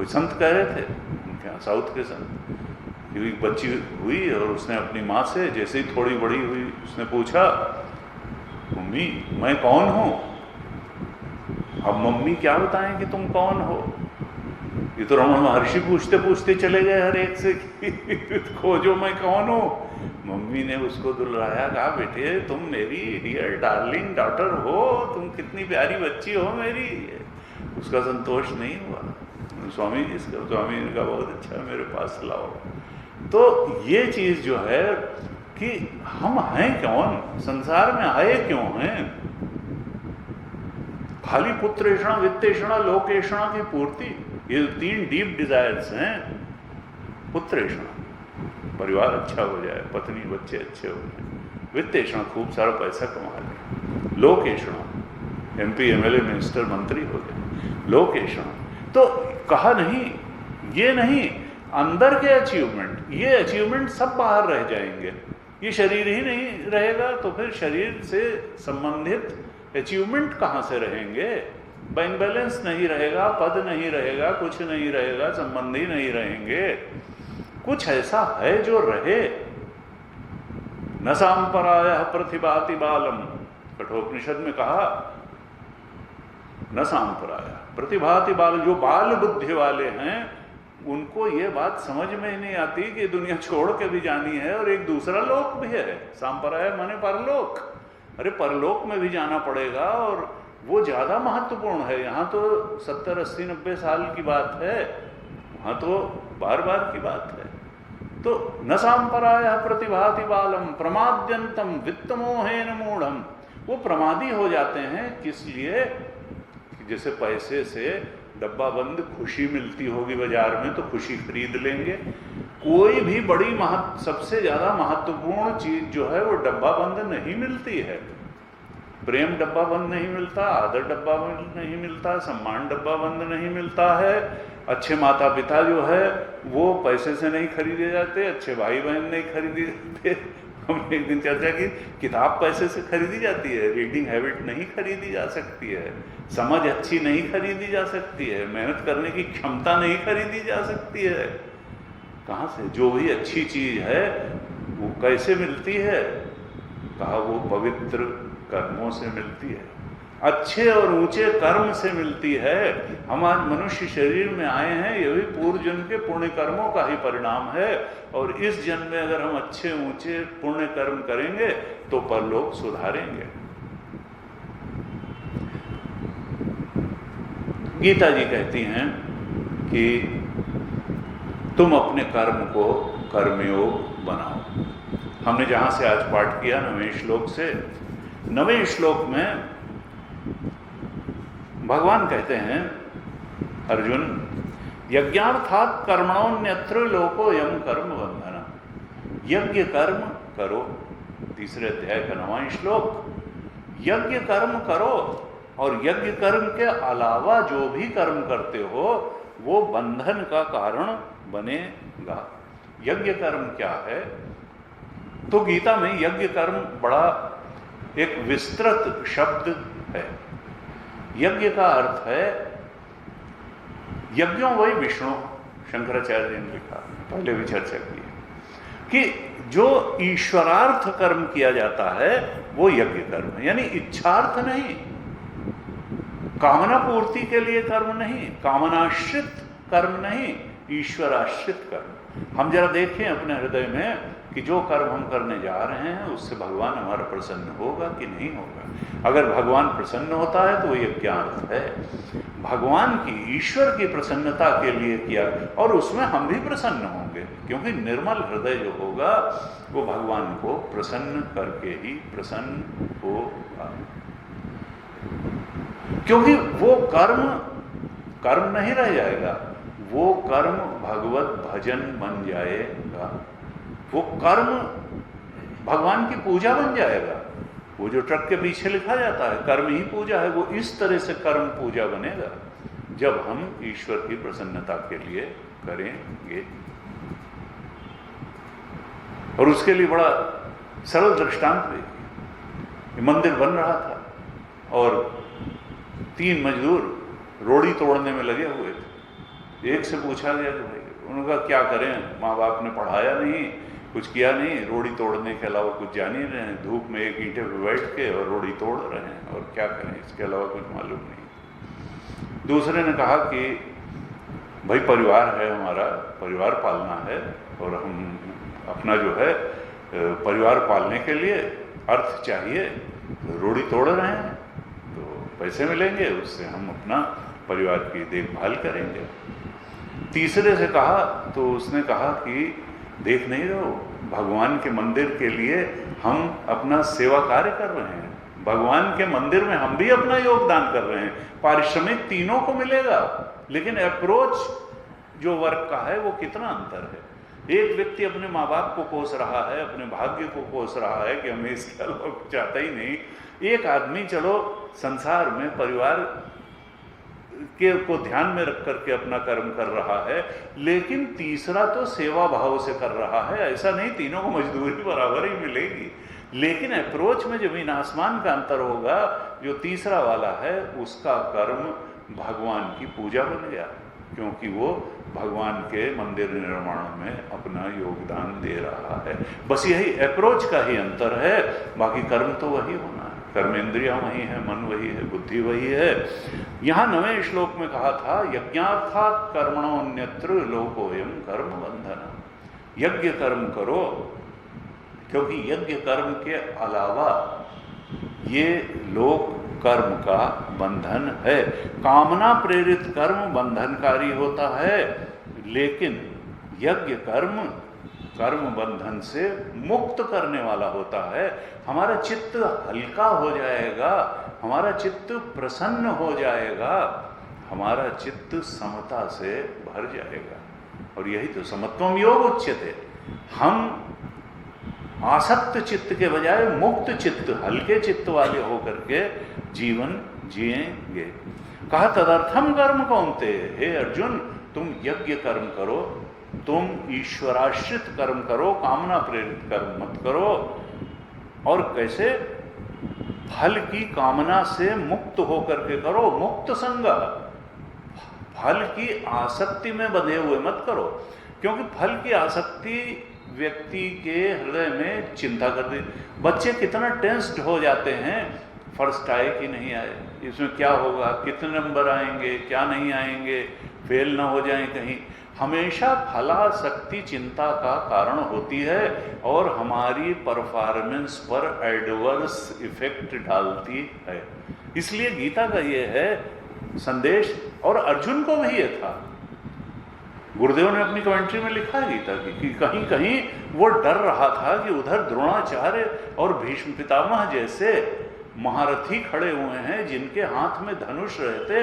कोई संत कह रहे थे उनके यहाँ, साउथ के संत, कि एक बच्ची हुई और उसने अपनी माँ से जैसे ही थोड़ी बड़ी हुई उसने पूछा, मम्मी मैं कौन हूँ? अब मम्मी क्या बताएं कि तुम कौन हो? ये तो रमन महर्षि पूछते पूछते चले गए हर एक से कि खोजो मैं कौन हूँ। मम्मी ने उसको दुलराया, कहा बेटे तुम मेरी डियर डार्लिंग डॉटर हो, तुम कितनी प्यारी बच्ची हो मेरी। उसका संतोष नहीं हुआ। स्वामी जी इसका, स्वामी जी का बहुत अच्छा मेरे पास लाओ। तो ये चीज जो है कि हम हैं कौन, संसार में आए क्यों हैं? खाली पुत्रेषणा, वित्तेषणा, लोकेषणा की पूर्ति, ये 3 डीप डिजायर्स हैं। पुत्रेषणा, परिवार अच्छा हो जाए, पत्नी बच्चे अच्छे हो जाए। वित्तेषणा, खूब सारा पैसा कमा ले। लोकेषणा, MP MLA मिनिस्टर मंत्री हो जाए। लोकेषणा, तो कहा नहीं, ये नहीं, अंदर के अचीवमेंट, ये अचीवमेंट सब बाहर रह जाएंगे। ये शरीर ही नहीं रहेगा तो फिर शरीर से संबंधित अचीवमेंट कहाँ से रहेंगे? बैंक बैलेंस नहीं रहेगा, पद नहीं रहेगा, कुछ नहीं रहेगा, संबंधी नहीं रहेंगे। कुछ ऐसा है जो रहे। न सांपरायः प्रतिभाति बालम, कठोपनिषद में कहा, न सांपरायः प्रतिभाति बाल, जो बाल बुद्धि वाले हैं उनको ये बात समझ में ही नहीं आती कि दुनिया छोड़ के भी जानी है और एक दूसरा लोक भी है। सांपराय माने परलोक। अरे परलोक में भी जाना पड़ेगा और वो ज्यादा महत्वपूर्ण है। यहाँ तो 70, 80, 90 साल की बात है, वहाँ तो बार बार की बात है। तो न सांपराय प्रतिभाति बालम प्रमाद्यंतम वित्तमोहेन मूढ़म, वो प्रमादी हो जाते हैं। किस लिए? जैसे पैसे से डब्बा बंद खुशी मिलती होगी बाजार में तो खुशी खरीद लेंगे। कोई भी बड़ी सबसे ज्यादा महत्वपूर्ण चीज जो है वो डब्बा बंद नहीं मिलती है। प्रेम डब्बा बंद नहीं मिलता, आदर डब्बा बंद नहीं मिलता, सम्मान डब्बा बंद नहीं मिलता है। अच्छे माता पिता जो है वो पैसे से नहीं खरीदे जाते, अच्छे भाई बहन नहीं खरीदे जाते। हमने एक दिन चर्चा की, किताब पैसे से खरीदी जाती है, रीडिंग हैबिट नहीं खरीदी जा सकती है, समझ अच्छी नहीं खरीदी जा सकती है, मेहनत करने की क्षमता नहीं खरीदी जा सकती है। कहाँ से? जो भी अच्छी चीज है वो कैसे मिलती है? कहा वो पवित्र कर्मों से मिलती है, अच्छे और ऊंचे कर्म से मिलती है। हम आज मनुष्य शरीर में आए हैं, ये भी पूर्व जन्म के पुण्य कर्मों का ही परिणाम है। और इस जन्म में अगर हम अच्छे ऊंचे पुण्य कर्म करेंगे तो परलोक सुधारेंगे। गीता जी कहती हैं कि तुम अपने कर्म को कर्मयोग बनाओ। हमने जहां से आज पाठ किया 9वें श्लोक से, 9वें श्लोक में भगवान कहते हैं, अर्जुन यज्ञार्थात् कर्मणोऽन्यत्र लोको यम कर्म बंधना। यज्ञ कर्म करो, तीसरे अध्याय का 9वां श्लोक। यज्ञ कर्म करो और यज्ञ कर्म के अलावा जो भी कर्म करते हो वो बंधन का कारण बनेगा। यज्ञ कर्म क्या है? तो गीता में यज्ञ कर्म बड़ा एक विस्तृत शब्द है। यज्ञ का अर्थ है, यज्ञों वही विष्णु, शंकराचार्य ने लिखा, पहले भी चर्चा की है कि जो ईश्वरार्थ कर्म किया जाता है वो यज्ञ कर्म है। यानी इच्छार्थ नहीं, कामना पूर्ति के लिए कर्म नहीं, कामनाश्रित कर्म नहीं, ईश्वराश्रित कर्म। हम जरा देखें अपने हृदय में कि जो कर्म हम करने जा रहे हैं उससे भगवान हमारा प्रसन्न होगा कि नहीं होगा। अगर भगवान प्रसन्न होता है तो वो यज्ञार्थ है। भगवान की, ईश्वर की प्रसन्नता के लिए किया, और उसमें हम भी प्रसन्न होंगे क्योंकि निर्मल हृदय जो होगा वो भगवान को प्रसन्न करके ही प्रसन्न होगा। क्योंकि वो कर्म नहीं रह जाएगा, वो कर्म भगवत भजन बन जाएगा। वो कर्म भगवान की पूजा बन जाएगा। वो जो ट्रक के पीछे लिखा जाता है कर्म ही पूजा है, वो इस तरह से कर्म पूजा बनेगा जब हम ईश्वर की प्रसन्नता के लिए करेंगे। और उसके लिए बड़ा सरल दृष्टांत भी, मंदिर बन रहा था और 3 मजदूर रोड़ी तोड़ने में लगे हुए थे। एक से पूछा गया कि भाई, उनका क्या करें, माँ बाप ने पढ़ाया नहीं, कुछ किया नहीं, रोड़ी तोड़ने के अलावा कुछ जान ही रहे हैं, धूप में एक ईंटे पे बैठ के और रोड़ी तोड़ रहे हैं, और क्या करें, इसके अलावा कुछ मालूम नहीं। दूसरे ने कहा कि भाई परिवार है हमारा, परिवार पालना है, और हम अपना जो है परिवार पालने के लिए अर्थ चाहिए, रोड़ी तोड़ रहे हैं तो पैसे मिलेंगे, उससे हम अपना परिवार की देखभाल करेंगे। तीसरे से कहा तो उसने कहा कि देख नहीं रहो, भगवान के मंदिर के लिए हम अपना सेवा कार्य कर रहे हैं, भगवान के मंदिर में हम भी अपना योगदान कर रहे हैं, पारिश्रमिक तीनों को मिलेगा, लेकिन अप्रोच जो वर्क का है वो कितना अंतर है। एक व्यक्ति अपने माँ बाप को कोस रहा है, अपने भाग्य को कोस रहा है कि हमें इसके अलावा कुछ चाहता ही नहीं। एक आदमी चलो संसार में परिवार के को ध्यान में रख करके अपना कर्म कर रहा है, लेकिन तीसरा तो सेवा भाव से कर रहा है। ऐसा नहीं तीनों को मजदूरी बराबर ही मिलेगी, लेकिन अप्रोच में जमीन आसमान का अंतर होगा। जो तीसरा वाला है उसका कर्म भगवान की पूजा बन गया, क्योंकि वो भगवान के मंदिर निर्माण में अपना योगदान दे रहा है। बस यही अप्रोच का ही अंतर है, बाकी कर्म तो वही होना है। कर्मेंद्रियां वही है, मन वही है, बुद्धि वही है। यहाँ 9वें श्लोक में कहा था यज्ञार्थात् कर्मणोऽन्यत्र लोकोऽयं कर्म बंधन। यज्ञ कर्म करो, क्योंकि यज्ञ कर्म के अलावा ये लोक कर्म का बंधन है। कामना प्रेरित कर्म बंधनकारी होता है, लेकिन यज्ञ कर्म कर्म बंधन से मुक्त करने वाला होता है। हमारा चित्त हल्का हो जाएगा, हमारा चित्त प्रसन्न हो जाएगा, हमारा चित्त समता से भर जाएगा। और यही तो समत्वम योग उच्यते। हम आसक्त चित्त के बजाय मुक्त चित्त, हल्के चित्त वाले होकर के जीवन जिएंगे। कहा तदर्थम कर्म कौन्ते, हे अर्जुन तुम यज्ञ कर्म करो, तुम ईश्वराश्रित कर्म करो, कामना प्रेरित कर्म मत करो। और कैसे? फल की कामना से मुक्त होकर के करो, मुक्त संग, फल की आसक्ति में बंधे हुए मत करो। क्योंकि फल की आसक्ति व्यक्ति के हृदय में चिंता कर दी। बच्चे कितना टेंस्ड हो जाते हैं, फर्स्ट आए कि नहीं आए, इसमें क्या होगा, कितने नंबर आएंगे, क्या नहीं आएंगे, फेल ना हो जाएं कहीं। हमेशा फलासक्ति चिंता का कारण होती है और हमारी परफॉर्मेंस पर एडवर्स इफेक्ट डालती है। इसलिए गीता का ये है संदेश, और अर्जुन को भी ये था। गुरुदेव ने अपनी कमेंट्री में लिखा है गीता की कि कहीं कहीं वो डर रहा था कि उधर द्रोणाचार्य और भीष्म पितामह जैसे महारथी खड़े हुए हैं जिनके हाथ में धनुष रहते,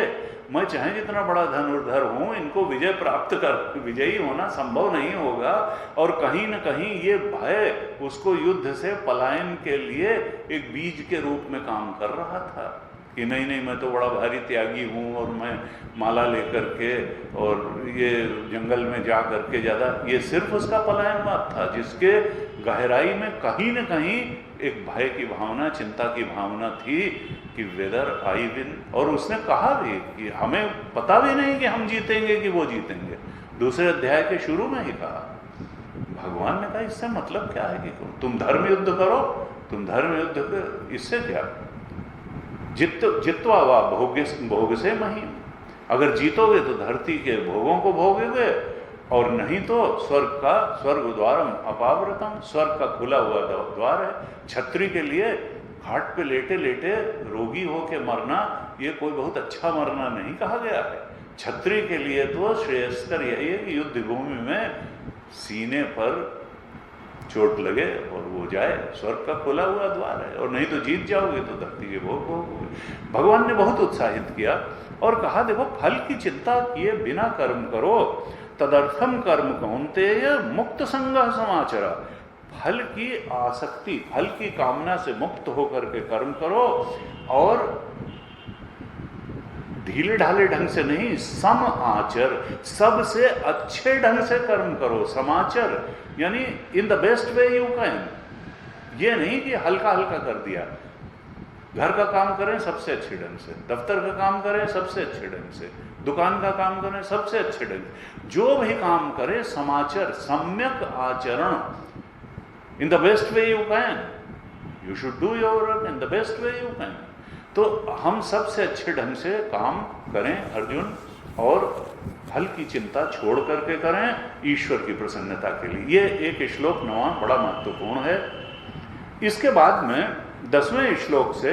मैं चाहे जितना बड़ा धनुर्धर हूं, इनको विजय प्राप्त कर विजयी होना संभव नहीं होगा। और कहीं न कहीं ये भय उसको युद्ध से पलायन के लिए एक बीज के रूप में काम कर रहा था कि नहीं नहीं मैं तो बड़ा भारी त्यागी हूँ और मैं माला लेकर के और ये जंगल में जा करके ज़्यादा, ये सिर्फ उसका पलायनवाद था जिसके गहराई में कहीं न कहीं एक भय की भावना, चिंता की भावना थी कि वेदर आई विन। और उसने कहा भी कि हमें पता भी नहीं कि हम जीतेंगे कि वो जीतेंगे। दूसरे अध्याय के शुरू में ही कहा, भगवान ने कहा इससे मतलब क्या है कि तुम धर्म युद्ध करो, तुम धर्म युद्ध इससे क्या, जित्वा वा भोग से महीम, अगर जीतोगे तो धरती के भोगों को भोगोगे, और नहीं तो स्वर्ग द्वारम अपावृतम, स्वर्ग का खुला हुआ द्वार है। छत्री के लिए घाट पे लेटे लेटे रोगी होके मरना ये कोई बहुत अच्छा मरना नहीं कहा गया है। छत्री के लिए तो श्रेयस्कर यही है कि युद्ध भूमि में सीने पर चोट लगे और वो जाए, स्वर्ग का खुला हुआ द्वार है। और नहीं तो जीत जाओगे तो धरती के भोग भोगोगे। भगवान ने बहुत उत्साहित किया और कहा देखो फल की चिंता किए बिना कर्म करो, तदर्थम कर्म कौन्तेय मुक्त संगः समाचर। फल की आसक्ति, फल की कामना से मुक्त होकर के कर्म करो, और ढीले ढाले ढंग से नहीं, सम आचर, सबसे अच्छे ढंग से कर्म करो। समाचर यानी in the best way you can, ये नहीं कि हल्का हल्का कर दिया। घर का काम करें सबसे अच्छे ढंग से, दफ्तर का काम करें सबसे अच्छे ढंग से, दुकान का काम करें सबसे अच्छे ढंग से, जो भी काम करें समाचर, सम्यक आचरण, in the best way you can, you should do your work in the best way you can. तो हम सबसे अच्छे ढंग से काम करें अर्जुन, और फल की चिंता छोड़ करके करें ईश्वर की प्रसन्नता के लिए। ये एक श्लोक 9 बड़ा महत्वपूर्ण है। इसके बाद में 10वें श्लोक से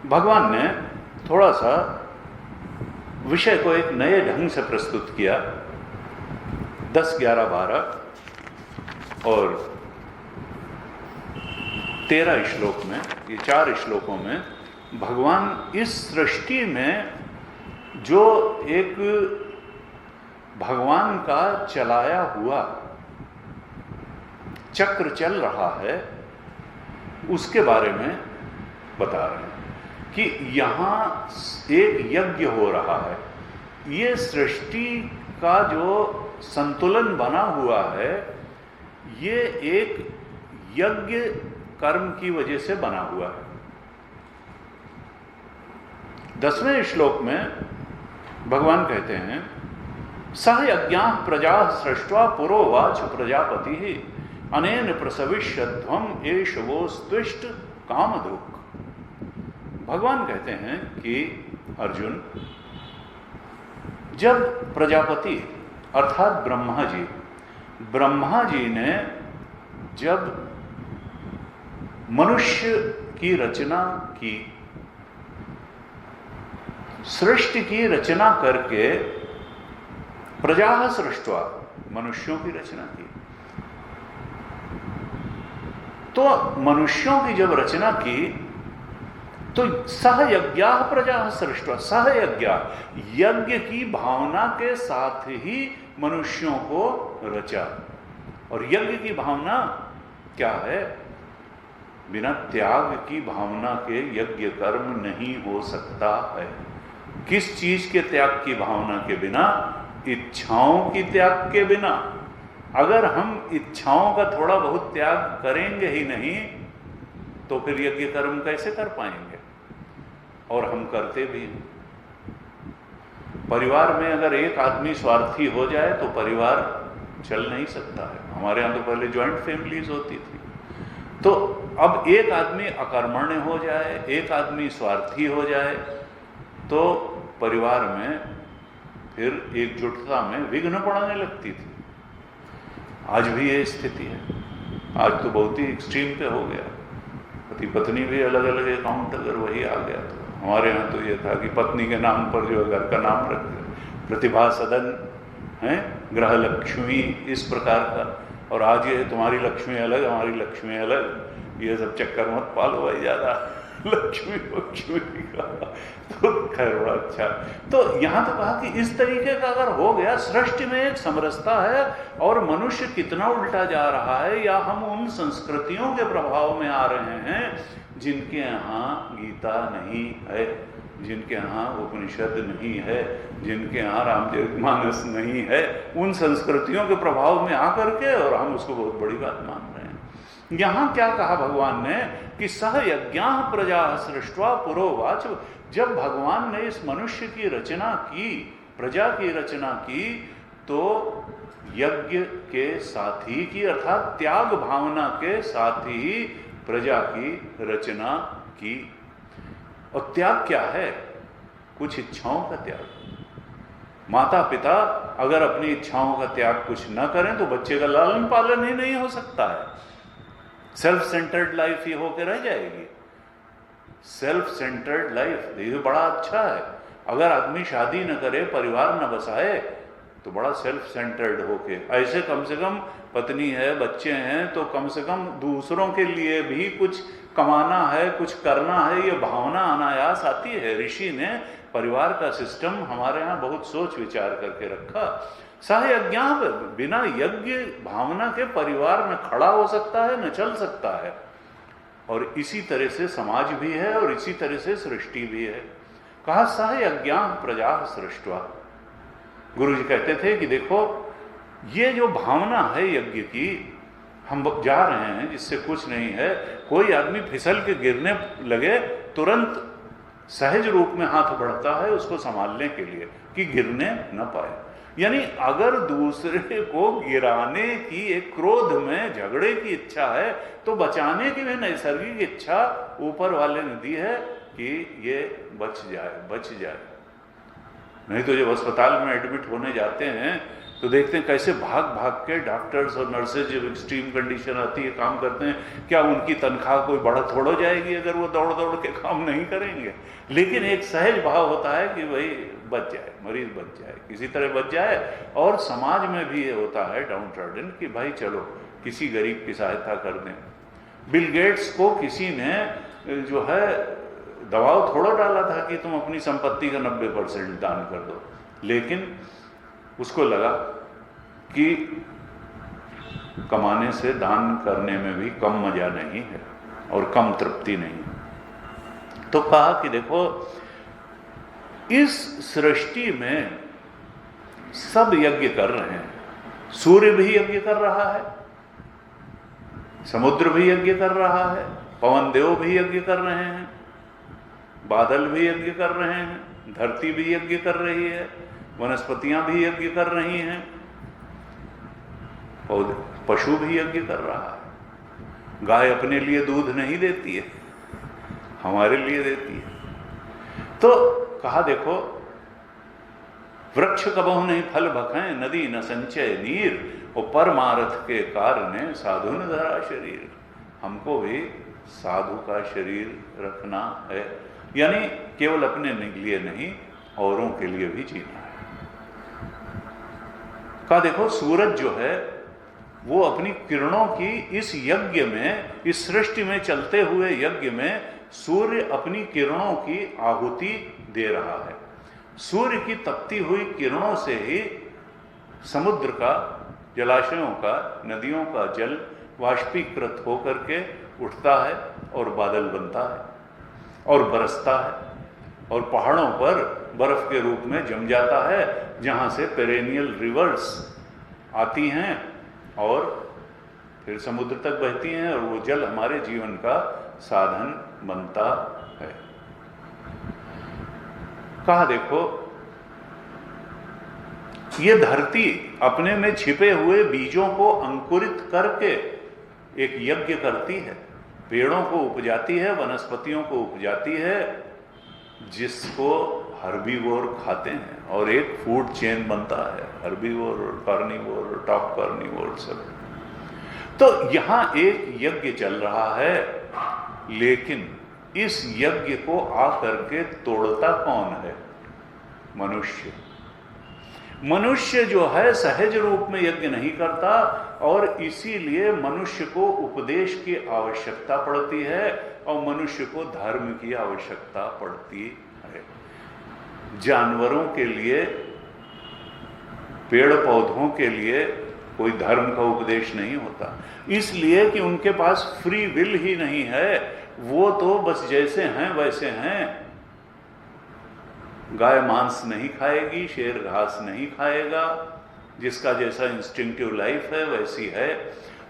भगवान ने थोड़ा सा विषय को एक नए ढंग से प्रस्तुत किया। 10, 11, 12 और 13 श्लोक में, ये 4 श्लोकों में भगवान इस सृष्टि में जो एक भगवान का चलाया हुआ चक्र चल रहा है उसके बारे में बता रहे हैं कि यहाँ एक यज्ञ हो रहा है। ये सृष्टि का जो संतुलन बना हुआ है ये एक यज्ञ कर्म की वजह से बना हुआ है। 10वें श्लोक में भगवान कहते हैं सह यज्ञाः प्रजाः सृष्ट्वा पुरोवाच प्रजापति ही अनेन प्रसविष्यध्वम एष वो स्त्विष्ट कामधुक्। भगवान कहते हैं कि अर्जुन, जब प्रजापति अर्थात ब्रह्मा जी ने जब मनुष्य की रचना की, सृष्टि की रचना करके प्रजाः सृष्ट्वा मनुष्यों की रचना की, तो मनुष्यों की जब रचना की तो सह यज्ञाः प्रजाः सृष्ट्वा, सह यज्ञ की भावना के साथ ही मनुष्यों को रचा। और यज्ञ की भावना क्या है? बिना त्याग की भावना के यज्ञ कर्म नहीं हो सकता है। किस चीज के त्याग की भावना के बिना? इच्छाओं की त्याग के बिना। अगर हम इच्छाओं का थोड़ा बहुत त्याग करेंगे ही नहीं तो फिर यज्ञ कर्म कैसे कर पाएंगे? और हम करते भी हैं। परिवार में अगर एक आदमी स्वार्थी हो जाए तो परिवार चल नहीं सकता है। हमारे यहाँ तो पहले ज्वाइंट फैमिलीज होती थी, तो अब एक आदमी अकर्मण्य हो जाए, एक आदमी स्वार्थी हो जाए तो परिवार में फिर एकजुटता में विघ्न पड़ने लगती थी। आज भी ये स्थिति है। आज तो बहुत ही एक्सट्रीम पे हो गया, पति पत्नी भी अलग अलग अकाउंट अगर वही आ गया तो। हमारे यहाँ तो ये था कि पत्नी के नाम पर जो घर का नाम रख दिया, प्रतिभा सदन है, ग्रह लक्ष्मी, इस प्रकार का। और आज ये तुम्हारी लक्ष्मी अलग, हमारी लक्ष्मी अलग, ये सब चक्कर मत पालो भाई ज़्यादा, लक्ष्मी का। तो खैर बड़ा अच्छा। तो यहाँ तो कहा कि इस तरीके का अगर हो गया, सृष्टि में एक समरसता है और मनुष्य कितना उल्टा जा रहा है, या हम उन संस्कृतियों के प्रभाव में आ रहे हैं जिनके यहाँ गीता नहीं है, जिनके यहाँ उपनिषद नहीं है, जिनके यहाँ रामचरितमानस नहीं है, उन संस्कृतियों के प्रभाव में आकर के और हम उसको बहुत बड़ी बात मान रहे हैं। यहाँ क्या कहा भगवान ने कि सह यज्ञाः प्रजाः सृष्ट्वा पुरोवाच। जब भगवान ने इस मनुष्य की रचना की, प्रजा की रचना की, तो यज्ञ के साथ ही की, अर्थात त्याग भावना के साथ ही प्रजा की रचना की। और त्याग क्या है? कुछ इच्छाओं का त्याग। माता पिता अगर अपनी इच्छाओं का त्याग कुछ न करें तो बच्चे का लालन पालन ही नहीं हो सकता है। सेल्फ सेंटर्ड लाइफ ही होकर रह जाएगी। सेल्फ सेंटर्ड लाइफ ये बड़ा अच्छा है। अगर आदमी शादी न करे, परिवार न बसाए, तो बड़ा सेल्फ सेंटर्ड होके, ऐसे कम से कम पत्नी है, बच्चे हैं, तो कम से कम दूसरों के लिए भी कुछ कमाना है, कुछ करना है, ये भावना अनायास आती है। ऋषि ने परिवार का सिस्टम हमारे यहाँ बहुत सोच विचार करके रखा। सह यज्ञाः, बिना यज्ञ भावना के परिवार न खड़ा हो सकता है, न चल सकता है। और इसी तरह से समाज भी है और इसी तरह से सृष्टि भी है। कहा सह यज्ञाः प्रजाः सृष्ट्वा। गुरु जी कहते थे कि देखो, ये जो भावना है यज्ञ की, हम जा रहे हैं जिससे कुछ नहीं है, कोई आदमी फिसल के गिरने लगे तुरंत सहज रूप में हाथ बढ़ता है उसको संभालने के लिए कि गिरने न पाए। यानी अगर दूसरे को गिराने की एक क्रोध में झगड़े की इच्छा है तो बचाने की भी नैसर्गिक इच्छा ऊपर वाले ने दी है कि ये बच जाए। नहीं तो जब अस्पताल में एडमिट होने जाते हैं तो देखते हैं कैसे भाग भाग के डॉक्टर्स और नर्सेज जब एक्सट्रीम कंडीशन आती है काम करते हैं, क्या उनकी तनख्वाह कोई बढ़त थोड़ा जाएगी अगर वो दौड़ दौड़ के काम नहीं करेंगे। लेकिन एक सहज भाव होता है कि भाई बच जाए, मरीज बच जाए, किसी तरह बच जाए। और समाज में भी ये होता है डाउन ट्रॉडन कि भाई चलो किसी गरीब की सहायता कर दें। बिल गेट्स को किसी ने जो है दबाव थोड़ा डाला था कि तुम अपनी संपत्ति का 90% दान कर दो, लेकिन उसको लगा कि कमाने से दान करने में भी कम मजा नहीं है और कम तृप्ति नहीं है। तो कहा कि देखो इस सृष्टि में सब यज्ञ कर रहे हैं, सूर्य भी यज्ञ कर रहा है, समुद्र भी यज्ञ कर रहा है, पवन देव भी यज्ञ कर रहे हैं, बादल भी यज्ञ कर रहे हैं, धरती भी यज्ञ कर रही है, वनस्पतियां भी यज्ञ कर रही हैं, और पशु भी यज्ञ कर रहा है। गाय अपने लिए दूध नहीं देती है, हमारे लिए देती है। तो कहा देखो वृक्ष कबहु नहीं फल भखें, नदी न संचय नीर, और परमारथ के कारण साधु न धरा शरीर। हमको भी साधु का शरीर रखना है, यानी केवल अपने लिए नहीं औरों के लिए भी जीना है। कहा देखो सूरज जो है वो अपनी किरणों की इस यज्ञ में, इस सृष्टि में चलते हुए यज्ञ में सूर्य अपनी किरणों की आहुति दे रहा है। सूर्य की तपती हुई किरणों से ही समुद्र का, जलाशयों का, नदियों का जल वाष्पीकृत होकर के उठता है और बादल बनता है और बरसता है और पहाड़ों पर बर्फ के रूप में जम जाता है, जहां से पेरेनियल रिवर्स आती हैं और फिर समुद्र तक बहती हैं और वो जल हमारे जीवन का साधन बनता है। कहा देखो ये धरती अपने में छिपे हुए बीजों को अंकुरित करके एक यज्ञ करती है, पेड़ों को उपजाती है, वनस्पतियों को उपजाती है, जिसको हर्बीवोर खाते हैं और एक फूड चेन बनता है, हर्बीवोर और कार्निवोर, टॉप कार्निवोर सब। तो यहां एक यज्ञ चल रहा है, लेकिन इस यज्ञ को आकर के तोड़ता कौन है? मनुष्य। मनुष्य जो है सहज रूप में यज्ञ नहीं करता और इसीलिए मनुष्य को उपदेश की आवश्यकता पड़ती है और मनुष्य को धर्म की आवश्यकता पड़ती है। जानवरों के लिए, पेड़ पौधों के लिए कोई धर्म का उपदेश नहीं होता, इसलिए कि उनके पास फ्री विल ही नहीं है। वो तो बस जैसे हैं वैसे हैं। गाय मांस नहीं खाएगी, शेर घास नहीं खाएगा, जिसका जैसा इंस्टिंक्टिव लाइफ है वैसी है।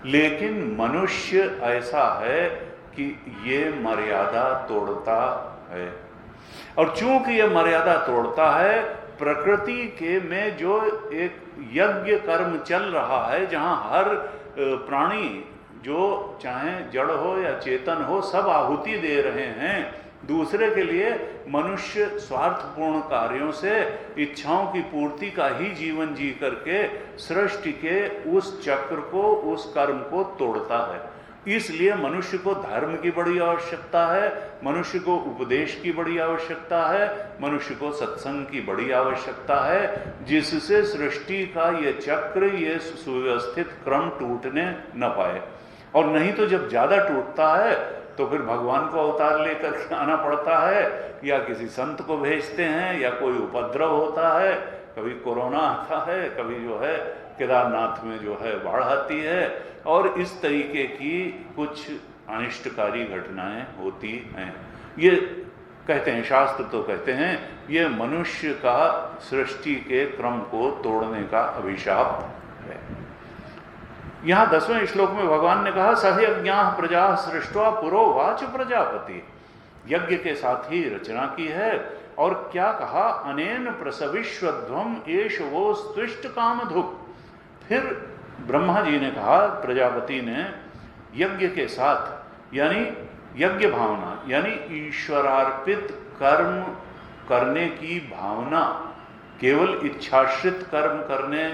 लेकिन मनुष्य ऐसा है कि ये मर्यादा तोड़ता है, और चूंकि ये मर्यादा तोड़ता है, प्रकृति के में जो एक यज्ञ कर्म चल रहा है, जहां हर प्राणी जो चाहे जड़ हो या चेतन हो सब आहुति दे रहे हैं दूसरे के लिए। मनुष्य स्वार्थपूर्ण कार्यों से इच्छाओं की पूर्ति का ही जीवन जी करके सृष्टि के उस चक्र को, उस कर्म को तोड़ता है। इसलिए मनुष्य को धर्म की बड़ी आवश्यकता है, मनुष्य को उपदेश की बड़ी आवश्यकता है, मनुष्य को सत्संग की बड़ी आवश्यकता है, जिससे सृष्टि का ये चक्र, ये सुव्यवस्थित क्रम टूटने न पाए। और नहीं तो जब ज्यादा टूटता है तो फिर भगवान को अवतार लेकर के आना पड़ता है, या किसी संत को भेजते हैं, या कोई उपद्रव होता है, कभी कोरोना आता है, कभी जो है केदारनाथ में जो है बाढ़ आती है, और इस तरीके की कुछ अनिष्टकारी घटनाएं होती हैं। ये कहते हैं, शास्त्र तो कहते हैं, ये मनुष्य का सृष्टि के क्रम को तोड़ने का अभिशाप है। यहां 10वें श्लोक में भगवान ने कहा सहयज्ञा प्रजा सृष्टवा पुरोवाच प्रजापति, यज्ञ के साथ ही रचना की है। और क्या कहा, अनेन प्रसविश्वध्वम एष वो स्तुष्ट कामधुक। फिर ब्रह्मा जी ने कहा, प्रजापति ने, यज्ञ के साथ यानी यज्ञ भावना यानी ईश्वरार्पित कर्म करने की भावना, केवल इच्छाश्रित कर्म करने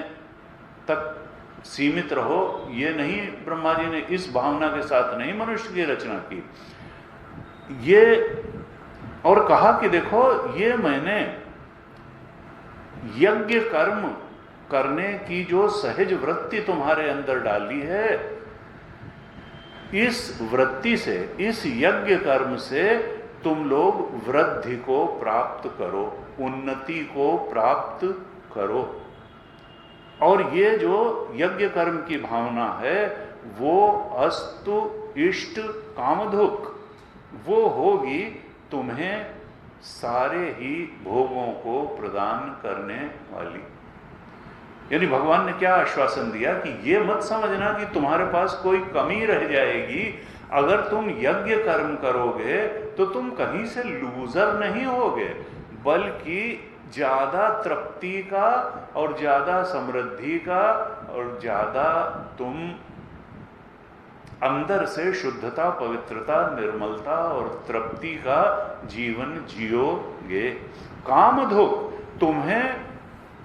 तक सीमित रहो, ये नहीं, ब्रह्मा जी ने इस भावना के साथ नहीं मनुष्य की रचना की। ये और कहा कि देखो, ये मैंने यज्ञ कर्म करने की जो सहज वृत्ति तुम्हारे अंदर डाली है, इस वृत्ति से, इस यज्ञ कर्म से तुम लोग वृद्धि को प्राप्त करो, उन्नति को प्राप्त करो। और ये जो यज्ञ कर्म की भावना है वो अस्तु इष्ट कामधुक, वो होगी तुम्हें सारे ही भोगों को प्रदान करने वाली। यानी भगवान ने क्या आश्वासन दिया कि ये मत समझना कि तुम्हारे पास कोई कमी रह जाएगी, अगर तुम यज्ञ कर्म करोगे तो तुम कहीं से लूजर नहीं होगे, बल्कि ज्यादा तृप्ति का और ज्यादा समृद्धि का और ज्यादा तुम अंदर से शुद्धता, पवित्रता, निर्मलता और तृप्ति का जीवन जियोगे। कामधुक, तुम्हें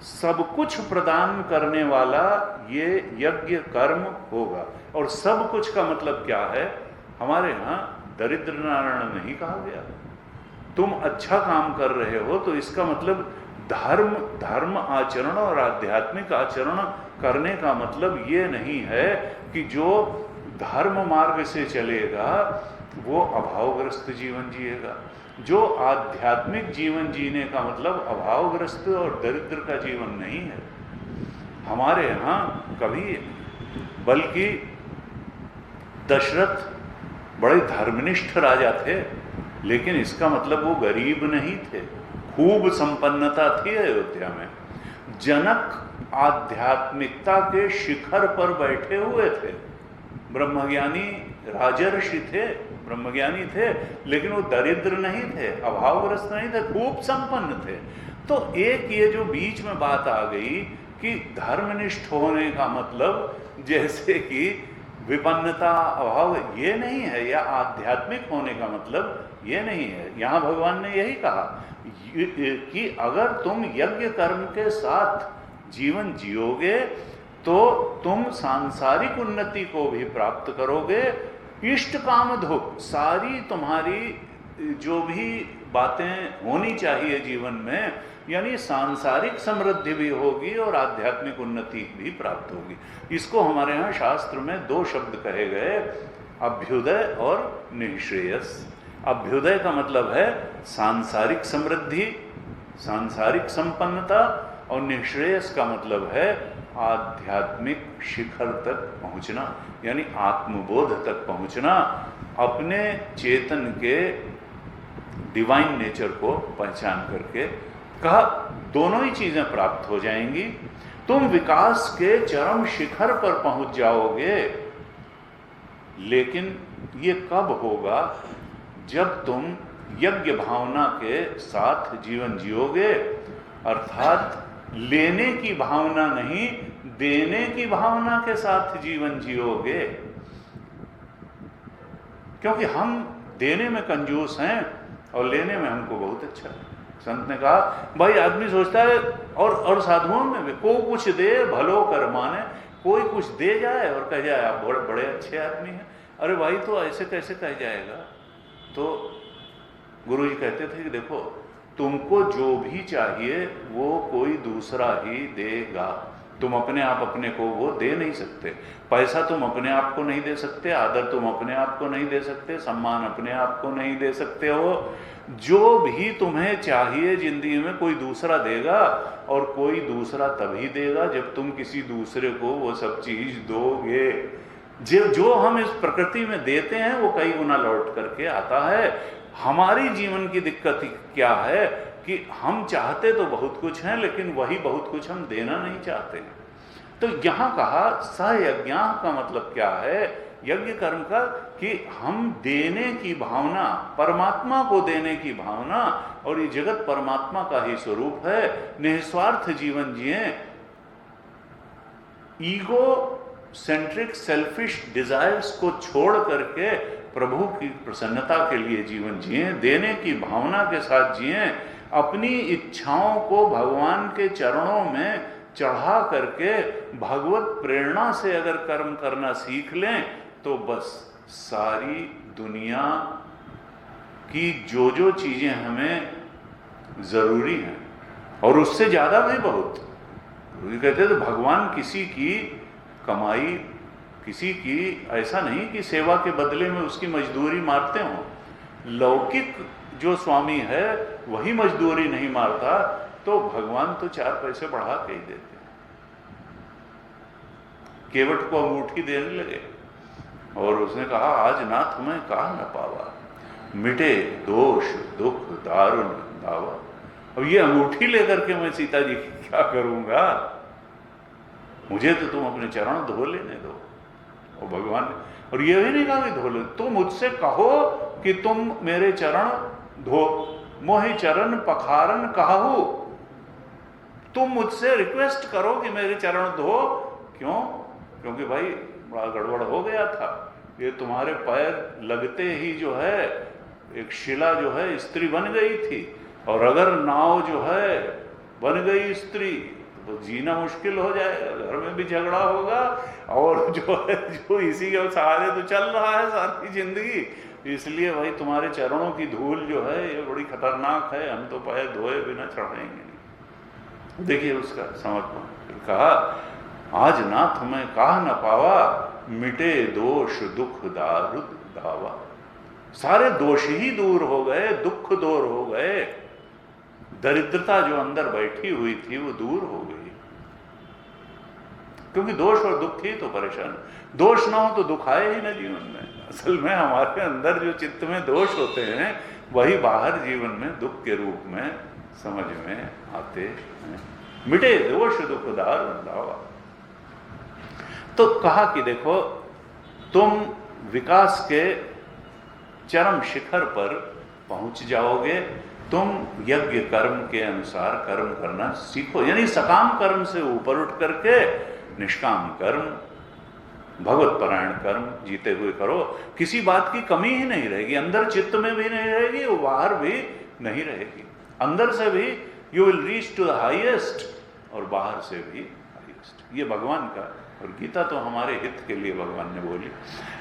सब कुछ प्रदान करने वाला ये यज्ञ कर्म होगा। और सब कुछ का मतलब क्या है, हमारे यहाँ दरिद्र नारायण नहीं कहा गया। तुम अच्छा काम कर रहे हो तो इसका मतलब धर्म आचरण और आध्यात्मिक आचरण करने का मतलब ये नहीं है कि जो धर्म मार्ग से चलेगा वो अभावग्रस्त जीवन जिएगा। जो आध्यात्मिक जीवन जीने का मतलब अभावग्रस्त और दरिद्र का जीवन नहीं है हमारे यहाँ कभी। बल्कि दशरथ बड़े धर्मनिष्ठ राजा थे, लेकिन इसका मतलब वो गरीब नहीं थे, खूब संपन्नता थी अयोध्या में। जनक आध्यात्मिकता के शिखर पर बैठे हुए थे, ब्रह्मज्ञानी राजर्षि थे, ब्रह्मज्ञानी थे, लेकिन वो दरिद्र नहीं थे, अभावग्रस्त नहीं थे, खूब संपन्न थे। तो एक ये जो बीच में बात आ गई कि धर्मनिष्ठ होने का मतलब जैसे कि विपन्नता, अभाव, ये नहीं है, या आध्यात्मिक होने का मतलब ये नहीं है। यहाँ भगवान ने यही कहा कि अगर तुम यज्ञ कर्म के साथ जीवन जियोगे तो तुम सांसारिक उन्नति को भी प्राप्त करोगे। इष्ट कामधुक, सारी तुम्हारी जो भी बातें होनी चाहिए जीवन में, यानी सांसारिक समृद्धि भी होगी और आध्यात्मिक उन्नति भी प्राप्त होगी। इसको हमारे यहाँ शास्त्र में दो शब्द कहे गए, अभ्युदय और निःश्रेयस। अभ्युदय का मतलब है सांसारिक समृद्धि, सांसारिक संपन्नता, और निःश्रेयस का मतलब है आध्यात्मिक शिखर तक पहुंचना, यानी आत्मबोध तक पहुंचना, अपने चेतन के डिवाइन नेचर को पहचान करके। कहा दोनों ही चीजें प्राप्त हो जाएंगी, तुम विकास के चरम शिखर पर पहुंच जाओगे। लेकिन ये कब होगा, जब तुम यज्ञ भावना के साथ जीवन जियोगे, अर्थात लेने की भावना नहीं, देने की भावना के साथ जीवन जियोगे। क्योंकि हम देने में कंजूस हैं और लेने में हमको बहुत अच्छा है। संत ने कहा भाई आदमी सोचता है, और साधुओं में भी कोई कुछ दे भलो कर माने, कोई कुछ दे जाए और कह जाए आप बड़े अच्छे आदमी हैं। अरे भाई तो ऐसे कैसे कह जाएगा। तो गुरु जी कहते थे कि देखो तुमको जो भी चाहिए वो कोई दूसरा ही देगा, तुम अपने आप अपने को वो दे नहीं सकते। पैसा तुम अपने आप को नहीं दे सकते, आदर तुम अपने आप को नहीं दे सकते, सम्मान अपने आप को नहीं दे सकते हो। जो भी तुम्हें चाहिए जिंदगी में कोई दूसरा देगा, और कोई दूसरा तभी देगा जब तुम किसी दूसरे को वो सब चीज दोगे। जो हम इस प्रकृति में देते हैं वो कई गुना लौट करके आता है। हमारी जीवन की दिक्कत क्या है कि हम चाहते तो बहुत कुछ हैं, लेकिन वही बहुत कुछ हम देना नहीं चाहते हैं। तो यहां कहा सहयज्ञ का मतलब क्या है, यज्ञ कर्म का, कि हम देने की भावना, परमात्मा को देने की भावना, और ये जगत परमात्मा का ही स्वरूप है, निस्वार्थ जीवन जिए, ईगो सेंट्रिक सेल्फिश डिजायर्स को छोड़ करके प्रभु की प्रसन्नता के लिए जीवन जिए, देने की भावना के साथ जिए, अपनी इच्छाओं को भगवान के चरणों में चढ़ा करके भगवत प्रेरणा से अगर कर्म करना सीख लें तो बस सारी दुनिया की जो जो चीजें हमें जरूरी हैं और उससे ज्यादा भी बहुत, कहते हैं तो भगवान किसी की कमाई, किसी की ऐसा नहीं कि सेवा के बदले में उसकी मजदूरी मारते हों। लौकिक जो स्वामी है वही मजदूरी नहीं मारता, तो भगवान तो 4 पैसे बढ़ा के ही देते हैं। केवट को अंगूठी देने लगे और उसने कहा, आज नाथ मैं कहा न पावा, मिटे दोष दुख दारुण दावा। अब ये अंगूठी लेकर के मैं सीता जी की क्या करूंगा, मुझे तो तुम अपने चरण धो लेने दो। और भगवान ने, और ये भी नहीं कहा कि धो ले, तुम मुझसे कहो कि तुम मेरे चरण धो, मोहि चरण पखारन कहू, तुम मुझसे रिक्वेस्ट करो कि मेरे चरण धो। क्यों? क्योंकि भाई बड़ा गड़बड़ हो गया था, ये तुम्हारे पैर लगते ही जो है एक शिला जो है स्त्री बन गई थी, और अगर नाव जो है बन गई स्त्री तो जीना मुश्किल हो जाएगा, घर में भी झगड़ा होगा, और जो है जो इसी के सहारे तो चल रहा है सारी जिंदगी, इसलिए भाई तुम्हारे चरणों की धूल जो है ये बड़ी खतरनाक है, हम तो पैर धोए बिना चढ़ेंगे नहीं। देखिए उसका समर्पण। फिर कहा, आज नाथ मैं कहा न पावा, मिटे दोष दुख दारुद दावा। सारे दोष ही दूर हो गए, दुख दूर हो गए, दरिद्रता जो अंदर बैठी हुई थी वो दूर हो गई, क्योंकि दोष और दुख ही तो परेशान। दोष ना हो तो दुख आए ही ना जीवन में। असल में हमारे अंदर जो चित्त में दोष होते हैं वही बाहर जीवन में दुख के रूप में समझ में आते हैं। मिटे दोष दुख दारुण दावा। तो कहा कि देखो, तुम विकास के चरम शिखर पर पहुंच जाओगे, तुम यज्ञ कर्म के अनुसार कर्म करना सीखो, यानी सकाम कर्म से ऊपर उठ करके निष्काम कर्म, भगवत परायण कर्म जीते हुए करो। किसी बात की कमी ही नहीं रहेगी, अंदर चित्त में भी नहीं रहेगी, वो बाहर भी नहीं रहेगी। अंदर से भी you will reach to the highest और बाहर से भी हाईएस्ट। ये भगवान का, और गीता तो हमारे हित के लिए भगवान ने बोली।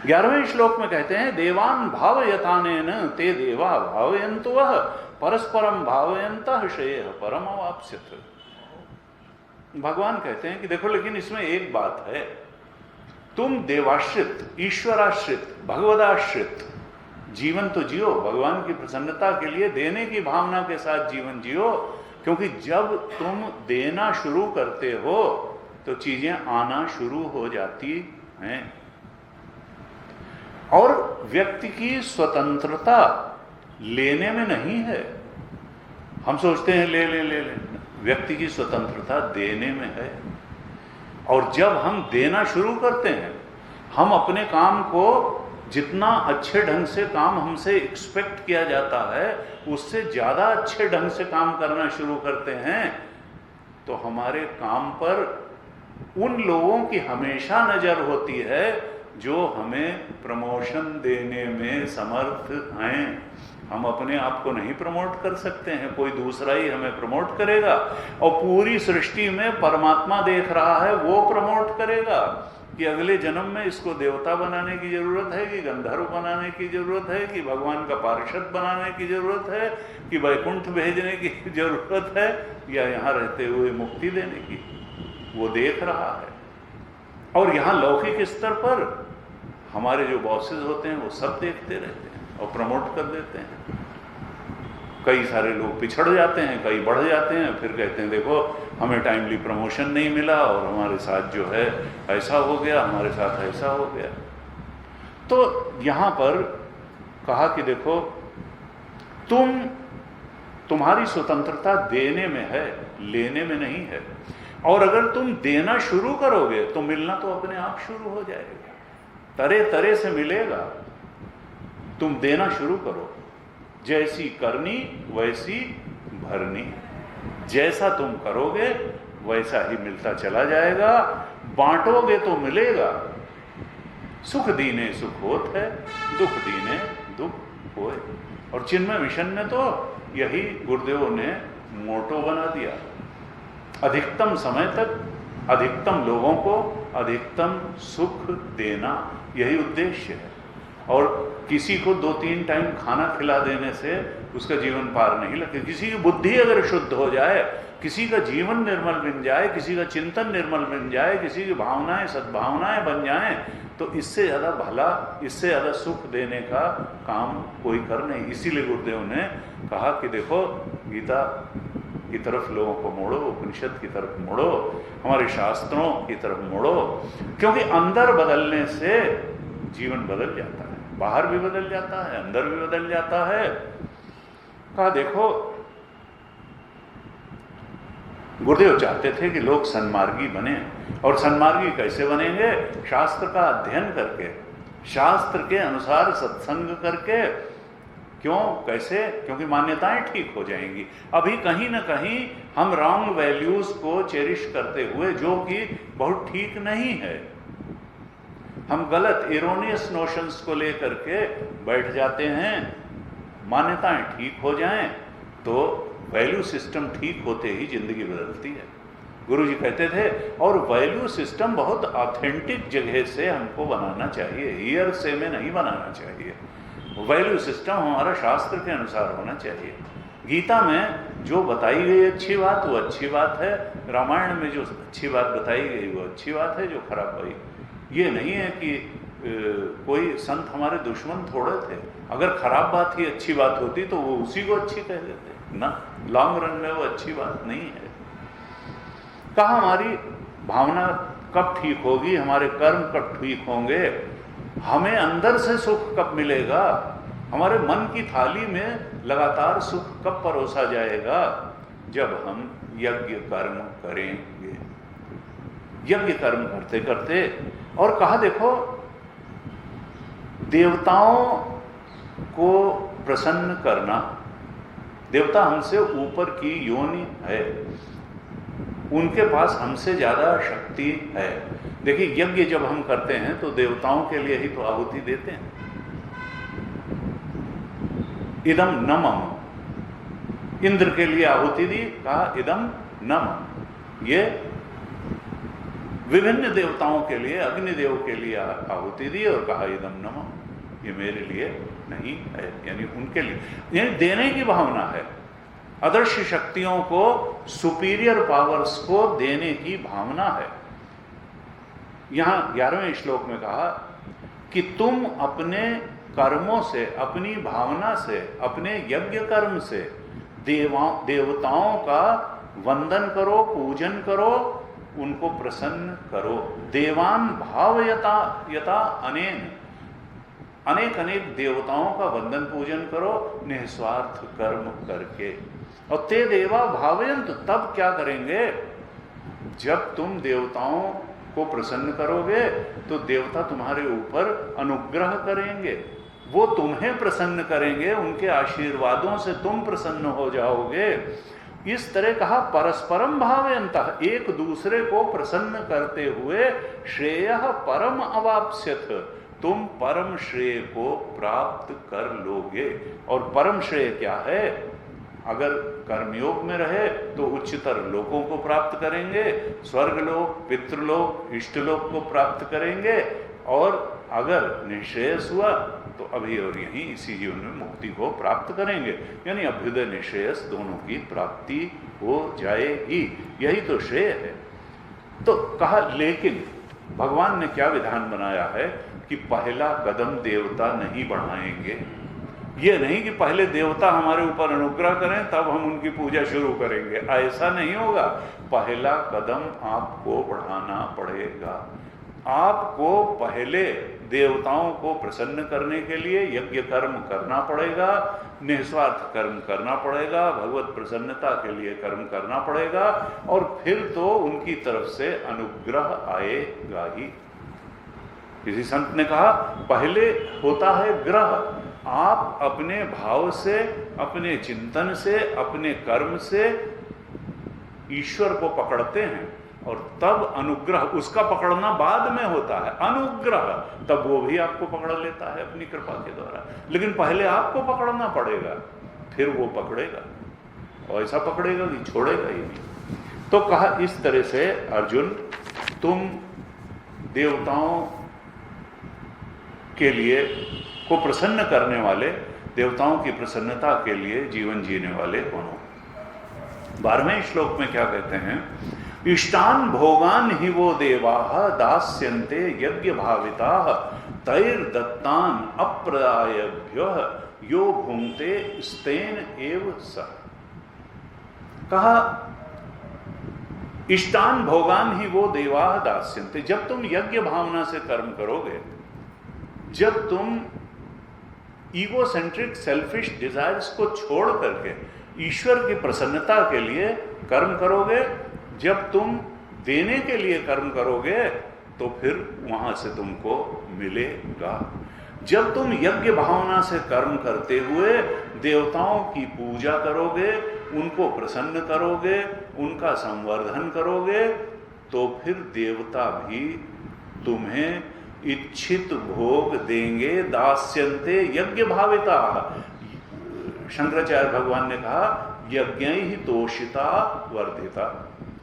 11वें श्लोक में कहते हैं, देवान भावयतानेन ते देवा भावयन्तु वः परस्परम भावयन्तः श्रेयः परम अवाप्स्यथ। भगवान कहते हैं कि देखो, लेकिन इसमें एक बात है, तुम देवाश्रित, ईश्वराश्रित, भगवदाश्रित जीवन तो जियो, भगवान की प्रसन्नता के लिए देने की भावना के साथ जीवन जियो, क्योंकि जब तुम देना शुरू करते हो तो चीजें आना शुरू हो जाती हैं। और व्यक्ति की स्वतंत्रता लेने में नहीं है। हम सोचते हैं ले ले ले ले, व्यक्ति की स्वतंत्रता देने में है। और जब हम देना शुरू करते हैं, हम अपने काम को जितना अच्छे ढंग से काम हमसे एक्सपेक्ट किया जाता है उससे ज्यादा अच्छे ढंग से काम करना शुरू करते हैं, तो हमारे काम पर उन लोगों की हमेशा नजर होती है जो हमें प्रमोशन देने में समर्थ हैं। हम अपने आप को नहीं प्रमोट कर सकते हैं, कोई दूसरा ही हमें प्रमोट करेगा। और पूरी सृष्टि में परमात्मा देख रहा है, वो प्रमोट करेगा कि अगले जन्म में इसको देवता बनाने की जरूरत है, कि गंधर्व बनाने की जरूरत है, कि भगवान का पार्षद बनाने की जरूरत है, कि वैकुंठ भेजने की जरूरत है, या यहाँ रहते हुए मुक्ति देने की। वो देख रहा है। और यहाँ लौकिक स्तर पर हमारे जो बॉसेस होते हैं वो सब देखते रहते हैं और प्रमोट कर देते हैं। कई सारे लोग पिछड़ जाते हैं, कई बढ़ जाते हैं, फिर कहते हैं देखो हमें टाइमली प्रमोशन नहीं मिला और हमारे साथ जो है ऐसा हो गया, हमारे साथ ऐसा हो गया। तो यहाँ पर कहा कि देखो, तुम्हारी स्वतंत्रता देने में है, लेने में नहीं है। और अगर तुम देना शुरू करोगे तो मिलना तो अपने आप शुरू हो जाएगा, तरह तरह से मिलेगा। तुम देना शुरू करो, जैसी करनी वैसी भरनी, जैसा तुम करोगे वैसा ही मिलता चला जाएगा। बांटोगे तो मिलेगा। सुख दीने सुख होत है, दुख दीने दुख होए। और चिन्मय मिशन में तो यही गुरुदेव ने मोटो बना दिया। अधिकतम समय तक अधिकतम लोगों को अधिकतम सुख देना, यही उद्देश्य है। और किसी को 2-3 टाइम खाना खिला देने से उसका जीवन पार नहीं लगता। किसी की बुद्धि अगर शुद्ध हो जाए, किसी का जीवन निर्मल बन जाए, किसी का चिंतन निर्मल बन जाए, किसी की भावनाएं सद्भावनाएं बन जाएं, तो इससे ज़्यादा भला, इससे ज़्यादा सुख देने का काम कोई कर नहीं। इसीलिए गुरुदेव ने कहा कि देखो, गीता की तरफ लोगों को मोड़ो, उपनिषद की तरफ मोड़ो, हमारे शास्त्रों की तरफ मोड़ो, क्योंकि अंदर बदलने से जीवन बदल जाता है, बाहर भी बदल जाता है, अंदर भी बदल जाता है। कहा देखो, गुरुदेव चाहते थे कि लोग सन्मार्गी बने। और सन्मार्गी कैसे बनेंगे? शास्त्र का अध्ययन करके, शास्त्र के अनुसार सत्संग करके। क्यों? कैसे? क्योंकि मान्यताएं ठीक हो जाएंगी। अभी कहीं ना कहीं हम रॉन्ग वैल्यूज को चेरिश करते हुए, जो कि बहुत ठीक नहीं है, हम गलत एरोनियस नोशंस को लेकर के बैठ जाते हैं। मान्यताएं ठीक हो जाएं तो वैल्यू सिस्टम ठीक होते ही जिंदगी बदलती है। गुरुजी कहते थे, और वैल्यू सिस्टम बहुत ऑथेंटिक जगह से हमको बनाना चाहिए, हियर से में नहीं बनाना चाहिए। वैल्यू सिस्टम हमारा शास्त्र के अनुसार होना चाहिए। गीता में जो बताई गई अच्छी बात वो अच्छी बात है, रामायण में जो अच्छी बात बताई गई वो अच्छी बात है, जो खराब हुई ये नहीं है कि कोई संत हमारे दुश्मन थोड़े थे। अगर खराब बात ही अच्छी बात होती तो वो उसी को अच्छी कह देते ना। लॉन्ग रन में वो अच्छी बात नहीं है। कहा हमारी भावना कब ठीक होगी, हमारे कर्म कब ठीक होंगे, हमें अंदर से सुख कब मिलेगा, हमारे मन की थाली में लगातार सुख कब परोसा जाएगा, जब हम यज्ञ कर्म करेंगे। यज्ञ कर्म करते करते, और कहा देखो, देवताओं को प्रसन्न करना, देवता हमसे ऊपर की योनि है, उनके पास हमसे ज्यादा शक्ति है। देखिए, यज्ञ जब हम करते हैं तो देवताओं के लिए ही तो आहुति देते हैं। इदम नमः, इंद्र के लिए आहुति दी, कहा इदम नमः। ये विभिन्न देवताओं के लिए, अग्निदेव के लिए आहुति दी और कहा इदम नमः, ये मेरे लिए नहीं है, यानी उनके लिए, यानी देने की भावना है। अदृश्य शक्तियों को, सुपीरियर पावर्स को देने की भावना है। यहां 11वें श्लोक में कहा कि तुम अपने कर्मों से, अपनी भावना से, अपने यज्ञ कर्म से देवताओं का वंदन करो, पूजन करो, उनको प्रसन्न करो। देवान भावयता यता अनेन, अनेक अनेक देवताओं का वंदन पूजन करो निस्वार्थ कर्म करके। और ते देवा भावयंत, तब क्या करेंगे? जब तुम देवताओं को प्रसन्न करोगे तो देवता तुम्हारे ऊपर अनुग्रह करेंगे, वो तुम्हें प्रसन्न करेंगे, उनके आशीर्वादों से तुम प्रसन्न हो जाओगे। इस तरह कहा परस्परम भावयन्तः, एक दूसरे को प्रसन्न करते हुए श्रेयः परम अवाप्स्यथ, तुम परम श्रेय को प्राप्त कर लोगे। और परम श्रेय क्या है? अगर कर्मयोग में रहे तो उच्चतर लोकों को प्राप्त करेंगे, स्वर्गलोक, पितृलोक, इष्टलोक को प्राप्त करेंगे। और अगर निश्रेयस हुआ तो अभी और यहीं इसी जीवन में मुक्ति को प्राप्त करेंगे, यानी अभ्युदय निश्रेयस दोनों की प्राप्ति हो जाएगी। यही तो श्रेय है। तो कहा, लेकिन भगवान ने क्या विधान बनाया है कि पहला कदम देवता नहीं बढ़ाएंगे। ये नहीं कि पहले देवता हमारे ऊपर अनुग्रह करें तब हम उनकी पूजा शुरू करेंगे, ऐसा नहीं होगा। पहला कदम आपको बढ़ाना पड़ेगा। आपको पहले देवताओं को प्रसन्न करने के लिए यज्ञ कर्म करना पड़ेगा, निस्वार्थ कर्म करना पड़ेगा, भगवत प्रसन्नता के लिए कर्म करना पड़ेगा, और फिर तो उनकी तरफ से अनुग्रह आएगा ही। किसी संत ने कहा पहले होता है ग्रह। आप अपने भाव से, अपने चिंतन से, अपने कर्म से ईश्वर को पकड़ते हैं, और तब अनुग्रह, उसका पकड़ना बाद में होता है, अनुग्रह तब वो भी आपको पकड़ लेता है अपनी कृपा के द्वारा। लेकिन पहले आपको पकड़ना पड़ेगा, फिर वो पकड़ेगा, और ऐसा पकड़ेगा कि छोड़ेगा ही नहीं। तो कहा इस तरह से अर्जुन, तुम देवताओं के लिए को प्रसन्न करने वाले, देवताओं की प्रसन्नता के लिए जीवन जीने वाले बनो। 12वें श्लोक में क्या कहते हैं? इष्टान भोगान ही वो देवाः दास्यन्ते यज्ञ भाविताः तैर्दत्तान अप्रदायभ्यः यो भुंक्ते स्तेन एव सः। कहा इष्टान भोगान ही वो देवाः दास्यन्ते। जब तुम यज्ञ भावना से कर्म करोगे, जब तुम ईगोसेंट्रिक सेल्फिश डिजायर्स को छोड़ करके ईश्वर की प्रसन्नता के लिए कर्म करोगे, जब तुम देने के लिए कर्म करोगे, तो फिर वहां से तुमको मिलेगा। जब तुम यज्ञ भावना से कर्म करते हुए देवताओं की पूजा करोगे, उनको प्रसन्न करोगे, उनका संवर्धन करोगे, तो फिर देवता भी तुम्हें इच्छित भोग देंगे। दास्यन्ते यज्ञ भाविता। शंकराचार्य भगवान ने कहा यज्ञ ही तोषिता वर्धिता।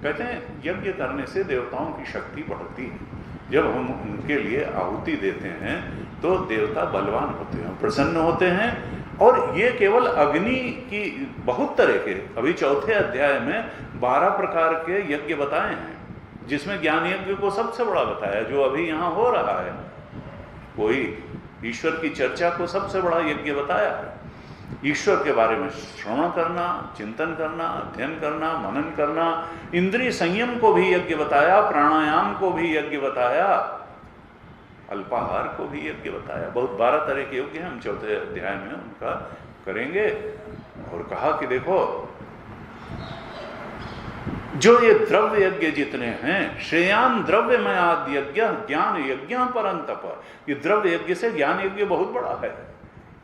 कहते हैं यज्ञ करने से देवताओं की शक्ति बढ़ती है। जब हम उनके लिए आहुति देते हैं तो देवता बलवान होते हैं, प्रसन्न होते हैं। और ये केवल अग्नि की बहुत तरह के, अभी 4थे अध्याय में 12 प्रकार के यज्ञ बताए हैं, जिसमें ज्ञान यज्ञ को सबसे बड़ा बताया, जो अभी यहाँ हो रहा है। कोई ईश्वर की चर्चा को सबसे बड़ा यज्ञ बताया है। ईश्वर के बारे में श्रवण करना, चिंतन करना, अध्ययन करना, मनन करना, इंद्रिय संयम को भी यज्ञ बताया, प्राणायाम को भी यज्ञ बताया, अल्पाहार को भी यज्ञ बताया। बहुत 12 तरह के यज्ञ हम 4थे अध्याय में उनका करेंगे। और कहा कि देखो, जो ये द्रव्य यज्ञ जितने हैं, श्रेयान द्रव्यमयाद यज्ञ ज्ञान यज्ञ परंतप। ये द्रव्य यज्ञ से ज्ञान यज्ञ बहुत बड़ा है।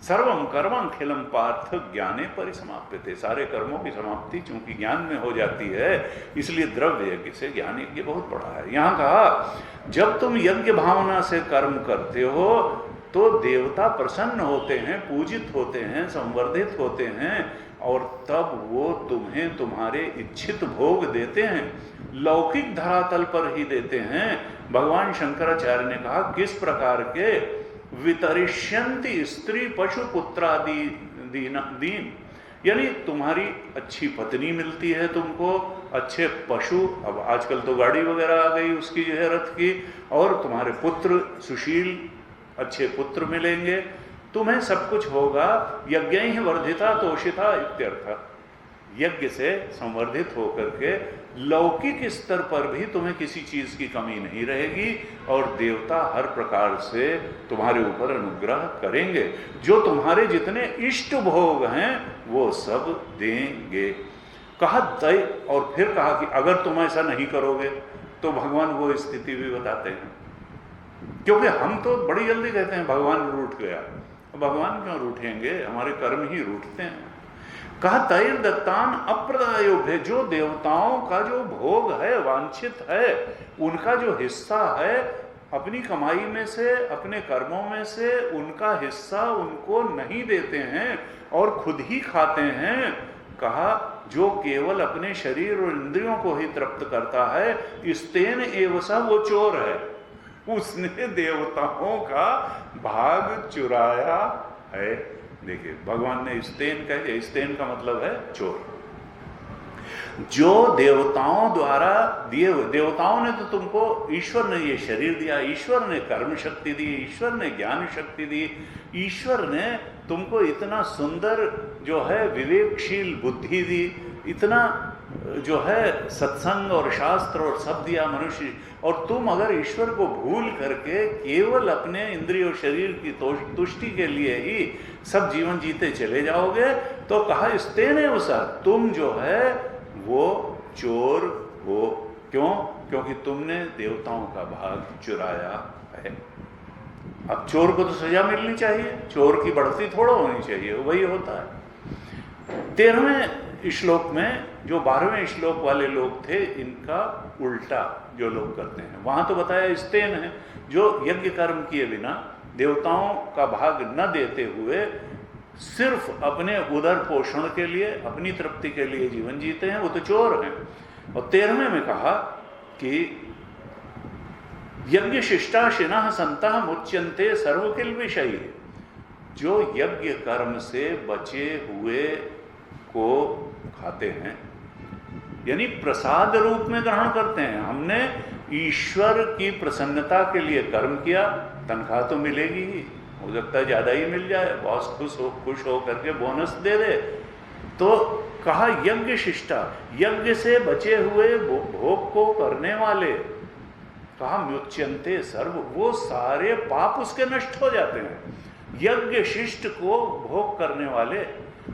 सर्वम कर्मं खिलम पार्थ ज्ञाने परिसमाप्यते। सारे कर्मों की समाप्ति चूंकि ज्ञान में हो जाती है, इसलिए द्रव्य यज्ञ से ज्ञान यज्ञ बहुत बड़ा है। यहां कहा जब तुम यज्ञ भावना से कर्म करते हो तो देवता प्रसन्न होते हैं, पूजित होते हैं, संवर्धित होते हैं, और तब वो तुम्हें तुम्हारे इच्छित भोग देते हैं। लौकिक धरातल पर ही देते हैं। भगवान शंकराचार्य ने कहा किस प्रकार के? वितरिष्यन्ति स्त्री पशु पुत्रादि दीन, यानी तुम्हारी अच्छी पत्नी मिलती है तुमको, अच्छे पशु, अब आजकल तो गाड़ी वगैरह आ गई उसकी जो है रथ की, और तुम्हारे पुत्र सुशील अच्छे पुत्र मिलेंगे, तुम्हें सब कुछ होगा। यज्ञ ही वर्धिता तोषिता इत्यर्थ। यज्ञ से संवर्धित होकर के लौकिक स्तर पर भी तुम्हें किसी चीज की कमी नहीं रहेगी, और देवता हर प्रकार से तुम्हारे ऊपर अनुग्रह करेंगे। जो तुम्हारे जितने इष्ट भोग हैं वो सब देंगे। कहा तय, और फिर कहा कि अगर तुम ऐसा नहीं करोगे तो भगवान वो स्थिति भी बताते हैं। क्योंकि हम तो बड़ी जल्दी कहते हैं भगवान रूठ गया। भगवान क्यों रूठेंगे? हमारे कर्म ही रूठते हैं। कहा तैर दत्तान अप्रदायोभ्य। जो देवताओं का जो भोग है, वांछित है, उनका जो हिस्सा है अपनी कमाई में से, अपने कर्मों में से, उनका हिस्सा उनको नहीं देते हैं और खुद ही खाते हैं। कहा जो केवल अपने शरीर और इंद्रियों को ही तृप्त करता है, स्तेन एव स, वो चोर है। उसने देवताओं का भाग चुराया है। देखिए भगवान ने स्तेन कह दिया। स्तेन का मतलब है चोर। जो देवताओं द्वारा दिए हुए, देवताओं ने तो तुमको, ईश्वर ने ये शरीर दिया, ईश्वर ने कर्म शक्ति दी, ईश्वर ने ज्ञान शक्ति दी, ईश्वर ने तुमको इतना सुंदर जो है विवेकशील बुद्धि दी, इतना जो है सत्संग और शास्त्र और सब दिया मनुष्य, और तुम अगर ईश्वर को भूल करके केवल अपने इंद्रिय और शरीर की तुष्टि के लिए ही सब जीवन जीते चले जाओगे, तो कहा इस्तेने उसा, तुम जो है वो चोर हो। क्यों? क्योंकि तुमने देवताओं का भाग चुराया है। अब चोर को तो सजा मिलनी चाहिए, चोर की बढ़ती थोड़ा होनी चाहिए, वही होता है। 13वें श्लोक में जो 12वें श्लोक वाले लोग थे, इनका उल्टा जो लोग करते हैं, वहां तो बताया स्तेन है, जो यज्ञ कर्म किए बिना देवताओं का भाग न देते हुए सिर्फ अपने उदर पोषण के लिए, अपनी तृप्ति के लिए जीवन जीते हैं, वो तो चोर हैं। और 13वें में कहा कि यज्ञ शिष्टाशिनः संतः मुच्यन्ते सर्वकिल विषयी, जो यज्ञ कर्म से बचे हुए को खाते हैं, यानी प्रसाद रूप में ग्रहण करते हैं। हमने ईश्वर की प्रसन्नता के लिए कर्म किया, तनख्वाह तो मिलेगी ही, हो सकता है ज्यादा ही मिल जाए, बॉस खुश हो करके बोनस दे दे। तो कहा यज्ञ शिष्टा, यज्ञ से बचे हुए भोग को करने वाले, कहा मुच्यन्ते सर्व, वो सारे पाप उसके नष्ट हो जाते हैं। यज्ञ शिष्ट को भोग करने वाले,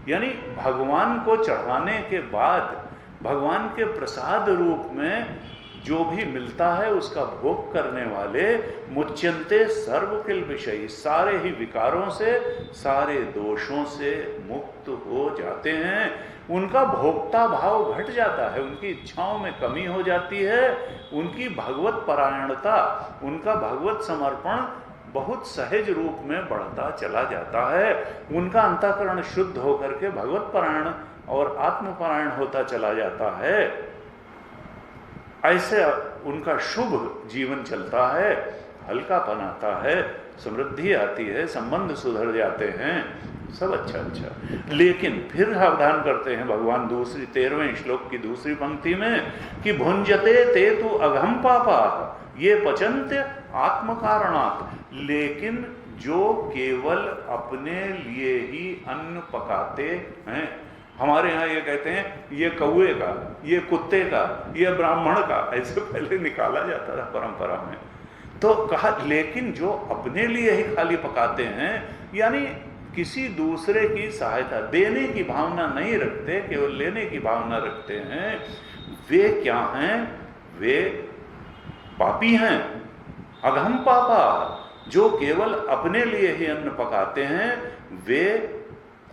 यानी भगवान को चढ़ाने के बाद भगवान के प्रसाद रूप में जो भी मिलता है उसका भोग करने वाले, मुच्यन्ते सर्वकिल विषयी, सारे ही विकारों से, सारे दोषों से मुक्त हो जाते हैं। उनका भोक्ता भाव घट जाता है, उनकी इच्छाओं में कमी हो जाती है, उनकी भगवत परायणता, उनका भगवत समर्पण बहुत सहज रूप में बढ़ता चला जाता है। उनका अंतःकरण शुद्ध होकर के भगवत परायण और आत्मपरायण होता चला जाता है। ऐसे उनका शुभ जीवन चलता है, हल्कापन आता है, समृद्धि आती है, संबंध सुधर जाते हैं, सब अच्छा अच्छा। लेकिन फिर सावधान करते हैं भगवान दूसरी 13वें श्लोक की दूसरी पंक्ति में कि भुंजते ते तु अघम पापा ये पचन्त्य आत्मकारणात्, लेकिन जो केवल अपने लिए ही अन्न पकाते हैं, हमारे यहाँ ये कहते हैं ये कौए का, ये कुत्ते का, ये ब्राह्मण का, ऐसे पहले निकाला जाता था परंपरा में। तो कहा लेकिन जो अपने लिए ही खाली पकाते हैं, यानी किसी दूसरे की सहायता, देने की भावना नहीं रखते, केवल लेने की भावना रखते हैं, वे क्या हैं? वे पापी हैं। अघम पापा, जो केवल अपने लिए ही अन्न पकाते हैं, वे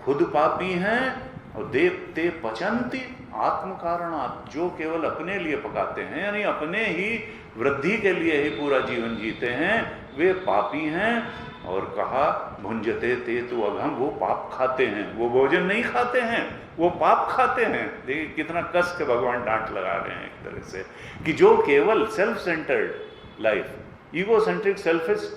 खुद पापी हैं। और देवते पचन्ति आत्मकारणात्, जो केवल अपने लिए पकाते हैं, यानी अपने ही वृद्धि के लिए ही पूरा जीवन जीते हैं, वे पापी हैं। और कहा भुंजते ते तु अघम, वो पाप खाते हैं, वो भोजन नहीं खाते हैं, वो पाप खाते हैं। देखिए कितना कस के भगवान डांट लगा रहे हैं एक तरह से, कि जो केवल self centred life, ego centric selfish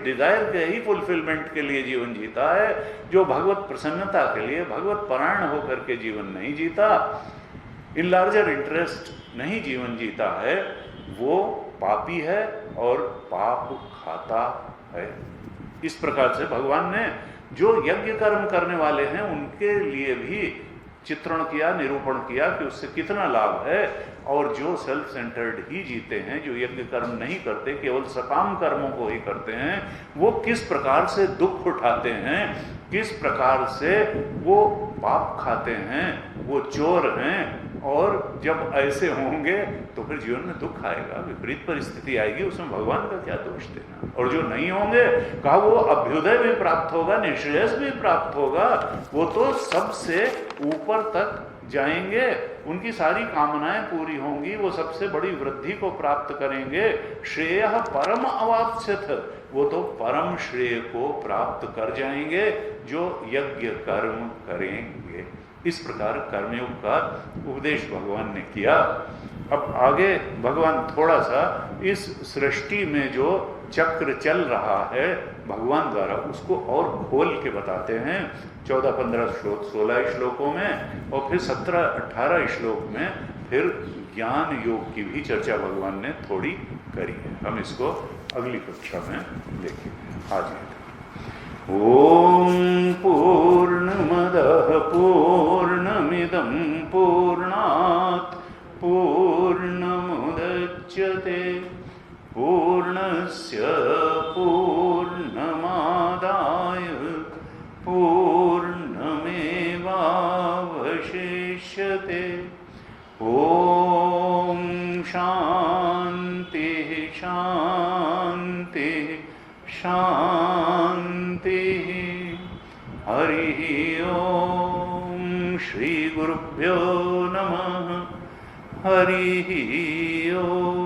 desire के ही फुलफिलमेंट के लिए जीवन जीता है, जो भगवत प्रसन्नता के लिए भगवत परायण होकर के जीवन नहीं जीता, इन लार्जर इंटरेस्ट नहीं जीवन जीता है, वो पापी है और पाप खाता है। इस प्रकार से भगवान ने जो यज्ञ कर्म करने वाले हैं उनके लिए भी चित्रण किया, निरूपण किया कि उससे कितना लाभ है, और जो सेल्फ सेंटर्ड ही जीते हैं, जो यज्ञ कर्म नहीं करते, केवल सकाम कर्मों को ही करते हैं, वो किस प्रकार से दुख उठाते हैं, किस प्रकार से वो पाप खाते हैं, वो चोर हैं। और जब ऐसे होंगे तो फिर जीवन में दुख आएगा, विपरीत परिस्थिति आएगी, उसमें भगवान का क्या दोष देना। और जो नहीं होंगे, कहा वो अभ्युदय भी प्राप्त होगा, निश्रेयस भी प्राप्त होगा, वो तो सबसे ऊपर तक जाएंगे, उनकी सारी कामनाएं पूरी होंगी, वो सबसे बड़ी वृद्धि को प्राप्त करेंगे। श्रेयः परम अवाप्स्यथ, वो तो परम श्रेय को प्राप्त कर जाएंगे जो यज्ञ कर्म करेंगे। इस प्रकार कर्मयोग का उपदेश भगवान ने किया। अब आगे भगवान थोड़ा सा इस सृष्टि में जो चक्र चल रहा है भगवान द्वारा, उसको और खोल के बताते हैं 14, 15 श्लोक, 16 श्लोकों में, और फिर 17, 18 श्लोक में फिर ज्ञान योग की भी चर्चा भगवान ने थोड़ी करी है। हम इसको अगली कक्षा में देखेंगे। आज ओम पूर्णमदः पूर्णमिदं पूर्णात् पूर्णमुदच्यते पूर्णस्य पूर्णमादाय पूर्णमेवावशिष्यते। ॐ शांति शांति शांति। हरि ओम। श्री गुरुभ्यो नमः। हरि ओम।